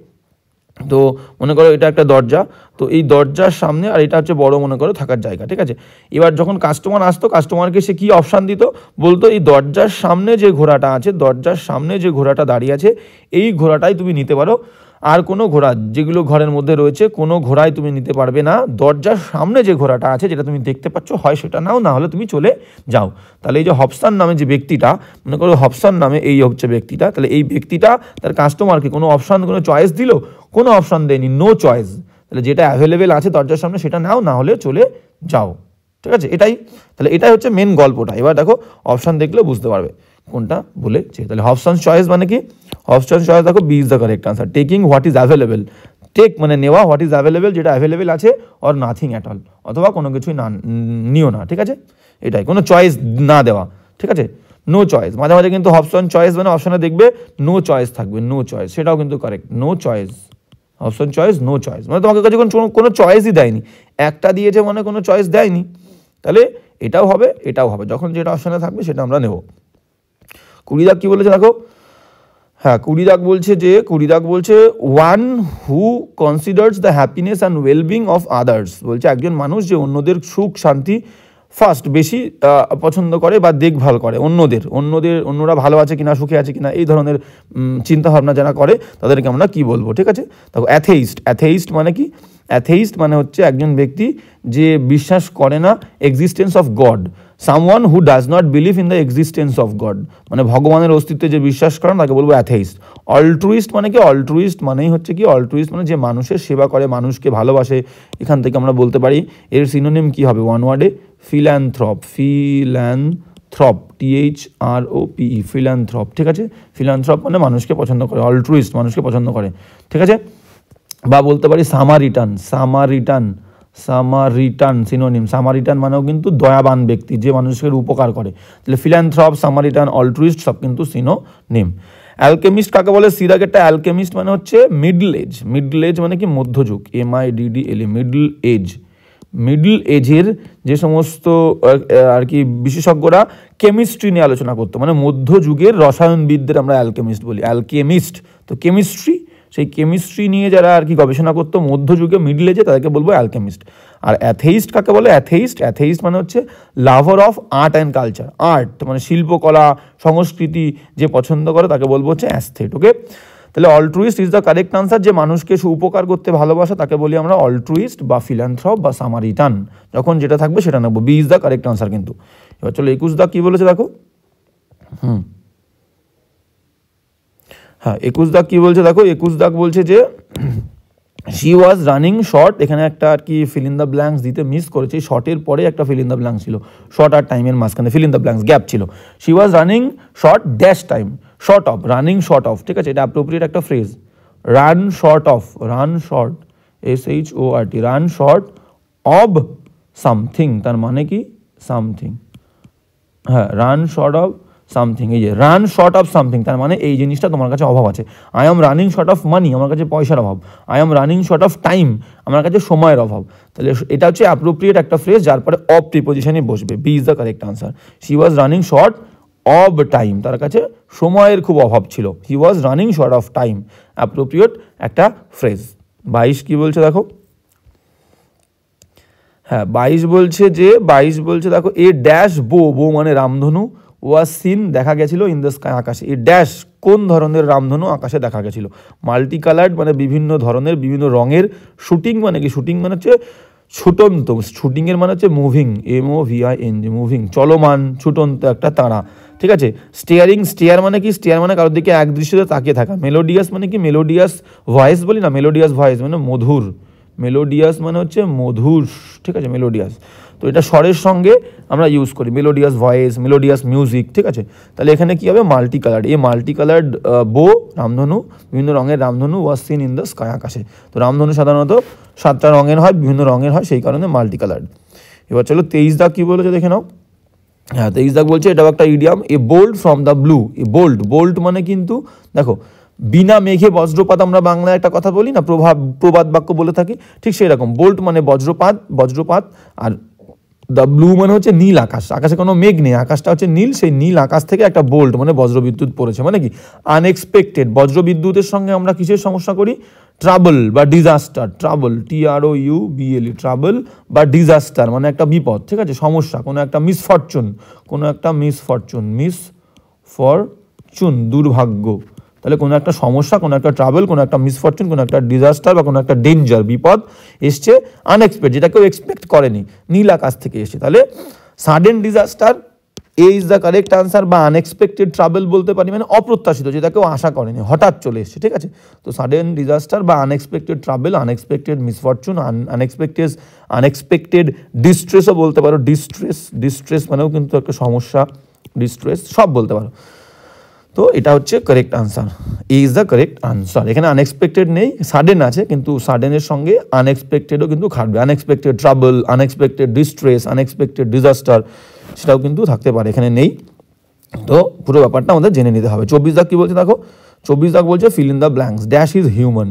তো মনে করো এটা একটা দরজা, তো এই দরজার সামনে, আর এটা হচ্ছে বড় মনে করো থাকার জায়গা, ঠিক আছে। এবার যখন কাস্টমার আসতো, কাস্টমারকে সে কী অপশান দিত, বলতো এই দরজার সামনে যে ঘোড়াটা আছে, দরজার সামনে যে ঘোড়াটা দাঁড়িয়ে আছে, এই ঘোড়াটাই তুমি নিতে পারো, আর কোনো ঘোড়া যেগুলো ঘরের মধ্যে রয়েছে কোনো ঘোড়াই তুমি নিতে পারবে না, দরজার সামনে যে ঘোড়াটা আছে যেটা তুমি দেখতে পাচ্ছ, হয় সেটা নাও, না হলে তুমি চলে যাও। তাহলে এই যে হবসন নামে যে ব্যক্তিটা, মনে করো হবসন নামে এই হচ্ছে ব্যক্তিটা, তাহলে এই ব্যক্তিটা তার কাস্টমারকে কোনো অপশান, কোনো চয়েস দিল, কোনো অপশান দেয়নি, নো চয়েস, তাহলে যেটা অ্যাভেলেবেল আছে দরজার সামনে সেটা নাও, না হলে চলে যাও, ঠিক আছে, এটাই। তাহলে এটাই হচ্ছে মেন গল্পটা। এবার দেখো অপশান দেখলেও বুঝতে পারবে কোনটা বলেছে। তাহলে হবসন চয়েস মানে কি, হবসন চয়েস দেখো B is the correct answer, taking what is available, take মানে নেওয়া, হোয়াট ইজ অ্যাভেলেবেল যেটা অ্যাভেলেবেল আছে, অর নাথিং অ্যাট অল, অথবা কোনো কিছুই না নিও না, ঠিক আছে, এটাই, কোনো চয়েস না দেওয়া, ঠিক আছে, নো চয়েস। মাঝে মাঝে কিন্তু হবসন চয়েস মানে অপশনে দেখবে নো চয়েস থাকবে, নো চয়েস, সেটাও কিন্তু correct, no choice, option choice, no choice মানে তোমাকে কাছে কোনো চয়েসই দেয়নি, একটা দিয়েছে মানে কোনো চয়েস দেয়নি, তাহলে এটাও হবে এটাও হবে, যখন যেটা অপশনে থাকবে সেটা আমরা নেব। 20 দাগ কি বলেছে দেখো, হ্যাঁ 20 দাগ বলছে যে, 20 দাগ বলছে one who considers the happiness and wellbeing of others, বলছে একজন মানুষ যে অন্যদের সুখ শান্তি ফার্স্ট বেশি পছন্দ করে বা দেখভাল করে, অন্যরা ভালো আছে কিনা, সুখে আছে কিনা, এই ধরনের চিন্তাভাবনা যারা করে তাদেরকে আমরা কি বলবো, ঠিক আছে। দেখো অ্যাথেইস্ট, অ্যাথেইস্ট মানে কি, অ্যাথেইস্ট মানে হচ্ছে একজন ব্যক্তি যে বিশ্বাস করে না existence of god, someone who does not believe in the existence of god, মানে ভগবানের অস্তিত্বে যে বিশ্বাস করেন তাকে বলবো অ্যাথেইস্ট। অল্ট্রুইস্ট মানে কি, অল্ট্রুইস্ট মানেই হচ্ছে কি, অল্ট্রুইস্ট মানে যে মানুষের সেবা করে, মানুষকে ভালোবাসে, এখান থেকে আমরা বলতে পারি এর সিনোনিম কি হবে, ওয়ান ওয়ার্ডে ফিল্যান্থ্রপ, ফিল্যান্থ্রপ, THROPE, ফিল্যান্থ্রপ, ঠিক আছে, ফিল্যান্থ্রপ মানে মানুষকে পছন্দ করে, অল্ট্রুইস্ট মানুষকে পছন্দ করে, ঠিক আছে। বা বলতে পারি Samaritan, Samaritan, Samaritan synonym, Samaritan মানেও কিন্তু দয়াবান ব্যক্তি যে মানুষের উপকার করে, তাহলে ফিল্যান্থ্রপ, সামারিটান, অল্ট্রুইস্ট সব কিন্তু সিনোনিম। অ্যালকেমিস্ট কাকে বলে, সিরাগেরটা অ্যালকেমিস্ট মানে হচ্ছে মিডল এজ, মিডল এজ মানে কি মধ্যযুগ, MIDDLE, মিডল এজ, মিডল এজের যে সমস্ত আর কি বিশেষজ্ঞরা কেমিস্ট্রি নিয়ে আলোচনা করতো, মানে মধ্যযুগের রসায়নবিদদের আমরা অ্যালকেমিস্ট বলি, অ্যালকেমিস্ট, তো কেমিস্ট্রি, সেই কেমিস্ট্রি নিয়ে যারা আর কি গবেষণা করতো মধ্যযুগে মিডল এজে তাদেরকে বলবো অ্যালকেমিস্ট। আর অ্যাথেইস্ট কাকে বলে, অ্যাথেইস্ট, অ্যাথেইস্ট মানে হচ্ছে lover of art and culture, art মানে শিল্পকলা সংস্কৃতি যে পছন্দ করে তাকে বলবো হচ্ছে অ্যাস্থেট, ওকে। তাহলে অল্ট্রুইস্ট ইজ দ্য কারেক্ট আনসার, যে মানুষকে উপকার করতে ভালোবাসা তাকে বলি আমরা অল্ট্রুইস্ট বা ফিল্যান্থ্রপ বা সামারিটান, যখন যেটা থাকবে সেটা নেবো, B is the correct answer কিন্তু। এবার চলো 21 দাগ কি বলেছে দেখো, হ্যাঁ 21 দাগ কি বলছে দেখো, 21 দাগ বলছে যে শি ওয়াজ রানিং শর্ট, এখানে একটা আর কি ফিল ইন দ্য ব্ল্যাঙ্কস দিতে মিস করেছে, শর্টের পরে একটা ফিল ইন দ্য ব্ল্যাঙ্কস ছিল, শর্ট আর টাইমের মাঝখানে fill in the blanks gap ছিল। She was running short dash time, short of, running short of, ঠিক আছে, এটা অ্যাপ্রোপ্রিয়েট একটা phrase. Run short of, run short SHORT, run short of something, তার মানে কি সামথিং, হ্যাঁ রান শর্ট অফ সামথিং, এই যে রান শর্ট অফ সামথিং তার মানে এই জিনিসটা তোমার কাছে অভাব আছে। I am running short of money, আমার কাছে পয়সার অভাব। I am running short of time, আমার কাছে সময়ের অভাব। তাহলে এটা হচ্ছে অ্যাপ্রোপ্রিয়েট একটা ফ্রেজ যার পরে অফ প্রিপোজিশনই বসবে, B is the correct answer. She was running short of time, তার কাছে সময়ের খুব অভাব ছিল। He was running short of time, appropriate একটা ফ্রেজ। 22 কি বলছে দেখো, হ্যাঁ 22 বলছে দেখো এ ড্যাশ বো, বো মানে রামধনু, ওয়াজ সিন দেখা গেছিল, ইন দ্য স্কাই আকাশে। এ ড্যাশ কোন ধরনের রামধনু আকাশে দেখা গেছিল, মাল্টি কালার্ড মানে বিভিন্ন ধরনের বিভিন্ন রঙের, শুটিং মানে কি, শুটিং মানে হচ্ছে ছুটন্ত, শুটিংয়ের মানে হচ্ছে মুভিং, MOVING মুভিং, চলমান ছুটন্ত একটা তারা, ঠিক আছে। স্টিয়ারিং, স্টিয়ার মানে কি, স্টিয়ার মানে কারোর দিকে এক দৃষ্টিতে তাকিয়ে থাকা। মেলোডিয়াস মানে কি, মেলোডিয়াস ভয়েস বলি না, মেলোডিয়াস ভয়েস মানে মধুর, মেলোডিয়াস মানে হচ্ছে মধুর, ঠিক আছে মেলোডিয়াস। তো এটা স্বরের সঙ্গে আমরা ইউজ করি, মেলোডিয়াস ভয়েস, মেলোডিয়াস মিউজিক, ঠিক আছে। তাহলে এখানে কী হবে, মাল্টি কালার্ড, এই মাল্টি কালার্ড বো রামধনু, বিভিন্ন রঙের রামধনু, was seen in the sky আকাশে। তো রামধনু সাধারণত 7টা রঙের হয়, বিভিন্ন রঙের হয়, সেই কারণে মাল্টি কালার্ড। এবার চলো 23 দাগ কী বলেছে দেখে নাও। হ্যাঁ 23 দাগ বলছে এটাও একটা idiom, a bold from the blue. A bold, bold মানে কিন্তু দেখো বিনা মেঘে বজ্রপাত, আমরা বাংলায় একটা কথা বলি না, প্রবাদ বাক্য বলে থাকি, ঠিক সেই রকম বোল্ট মানে বজ্রপাত, আর দ্য ব্লু মানে হচ্ছে নীল আকাশ, আকাশে কোনো মেঘ নেই, আকাশটা হচ্ছে নীল, সেই নীল আকাশ থেকে একটা বোল্ট মানে বজ্রবিদ্যুৎ পড়েছে, মানে কি আনএক্সপেক্টেড। বজ্রবিদ্যুতের সঙ্গে আমরা কিসের সমস্যা করি, ট্রাবল বা ডিজাস্টার, ট্রাবল TROUBLE, ট্রাবল বা ডিজাস্টার মানে একটা বিপদ, ঠিক আছে, সমস্যা, কোনো একটা মিসফরচুন, দুর্ভাগ্য। তাহলে কোনো একটা সমস্যা, কোনো একটা ট্রাভেল, কোনো একটা মিসফরচুন, কোনো একটা ডিজাস্টার বা কোনো একটা ডেঞ্জার, বিপদ এসছে আনএক্সপেক্টেড, যেটা কেউ এক্সপেক্ট করেনি, নীল আকাশ থেকে এসছে। তাহলে sudden disaster A is the correct answer, বা আনএক্সপেক্টেড ট্রাভেল বলতে পারি, মানে অপ্রত্যাশিত, যেটা কেউ আশা করেনি, হঠাৎ চলে এসছে, ঠিক আছে। তো সাডেন ডিজাস্টার বা unexpected travel, unexpected misfortune, unexpected ডিস্ট্রেসও বলতে পারো, ডিস্ট্রেস মানেও কিন্তু একটা সমস্যা, ডিস্ট্রেস সব বলতে পারো। তো এটা হচ্ছে correct answer, is the correct answer. এখানে আনএক্সপেক্টেড নেই, সাডেন আছে, কিন্তু সাডেনের সঙ্গে আনএক্সপেক্টেডও কিন্তু খাটবে, unexpected trouble, unexpected distress, unexpected disaster সেটাও কিন্তু থাকতে পারে, এখানে নেই। তো পুরো ব্যাপারটা আমাদের জেনে নিতে হবে। 24 দাগ কী বলছে দেখো, 24 দাগ বলছে feel in the blanks, dash is human.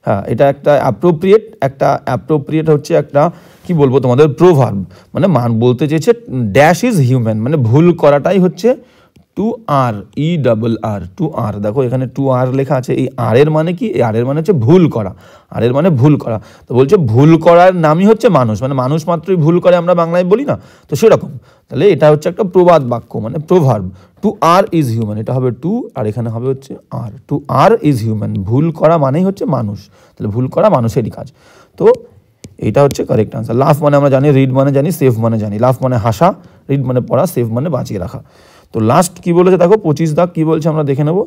হ্যাঁ এটা একটা অ্যাপ্রোপ্রিয়েট হচ্ছে একটা কি বলবো তোমাদের প্রোভার্ব, মানে বলতে চেয়েছে ড্যাশ ইজ হিউম্যান, মানে ভুল করাটাই হচ্ছে টু আর, ERR, টু আর। দেখো এখানে টু আর লেখা আছে, এই আর এর মানে কি, এই আর এর মানে হচ্ছে ভুল করা, আর এর মানে ভুল করা। তো বলছে ভুল করার নামই হচ্ছে মানুষ, মানে মানুষ মাত্রই ভুল করে, আমরা বাংলায় বলি না, তো সেরকম। তাহলে এটা হচ্ছে একটা প্রবাদ বাক্য, মানে proverb. To err is human, এটা হবে টু আর এখানে হবে হচ্ছে err, to err is human, ভুল করা মানেই হচ্ছে মানুষ, তাহলে ভুল করা মানুষেরই কাজ। তো এইটা হচ্ছে কারেক্ট আনসার। লাফ মানে আমরা জানি, রিড মানে জানি, সেভ মানে জানি। লাফ মানে হাসা, রিড মানে পড়া, সেভ মানে বাঁচিয়ে রাখা। তো লাস্ট কি বলেছে দেখো, 25 দাগ কি বলছে আমরা দেখে নেব।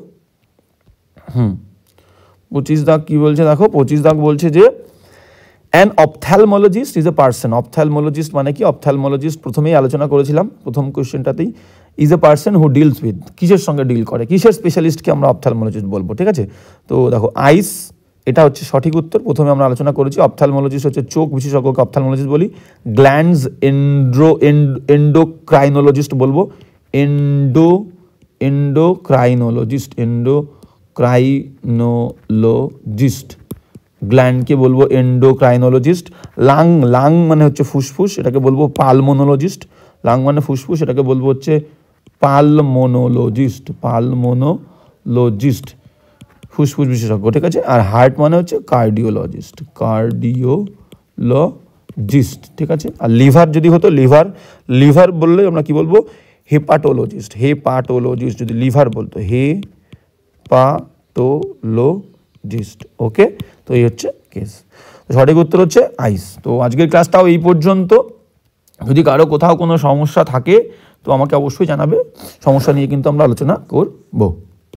25 দাগ কি বলছে দেখো, 25 দাগ বলছে যে an ophthalmologist is a person. Ophthalmologist মানে কি, অপথ্যালমোলজিস্ট প্রথমেই আলোচনা করেছিলাম প্রথম কোয়েশ্চেনটাতেই, is a person who deals with, কিসের সঙ্গে ডিল করে, কিসের স্পেশালিস্টকে আমরা অপথ্যালমোলজিস্ট বলবো, ঠিক আছে। তো দেখো আইস, এটা হচ্ছে সঠিক উত্তর, প্রথমে আমরা আলোচনা করেছি। অপথ্যালমোলজিস্ট হচ্ছে চোখ বিশেষজ্ঞকে অপথ্যালমোলজিস্ট বলি। গ্ল্যান্ডস, এন্ডোক্রাইনোলজিস্ট বলবো, এন্ডোক্রাইনোলজিস্ট, গ্ল্যান্ডকে বলবো এন্ডোক্রাইনোলজিস্ট। লাং মানে হচ্ছে ফুসফুস, এটাকে বলবো পালমোনোলজিস্ট। লাং মানে ফুসফুস, এটাকে বলবো হচ্ছে পালমোনোলজিস্ট, ফুসফুস বিশেষজ্ঞ, ঠিক আছে। আর হার্ট মানে হচ্ছে কার্ডিওলজিস্ট, ঠিক আছে। আর লিভার যদি হতো, লিভার বললে আমরা কি বলবো, হেপাটোলজিস্ট, যদি লিভার বলতো, হেপাটোলজিস্ট, ওকে। তো এই হচ্ছে কেস, সঠিক উত্তর হচ্ছে আইস। তো আজকের ক্লাসটাও এই পর্যন্ত। যদি কারো কোথাও কোনো সমস্যা থাকে তো আমাকে অবশ্যই জানাবে, সমস্যা নিয়ে কিন্তু আমরা আলোচনা করব।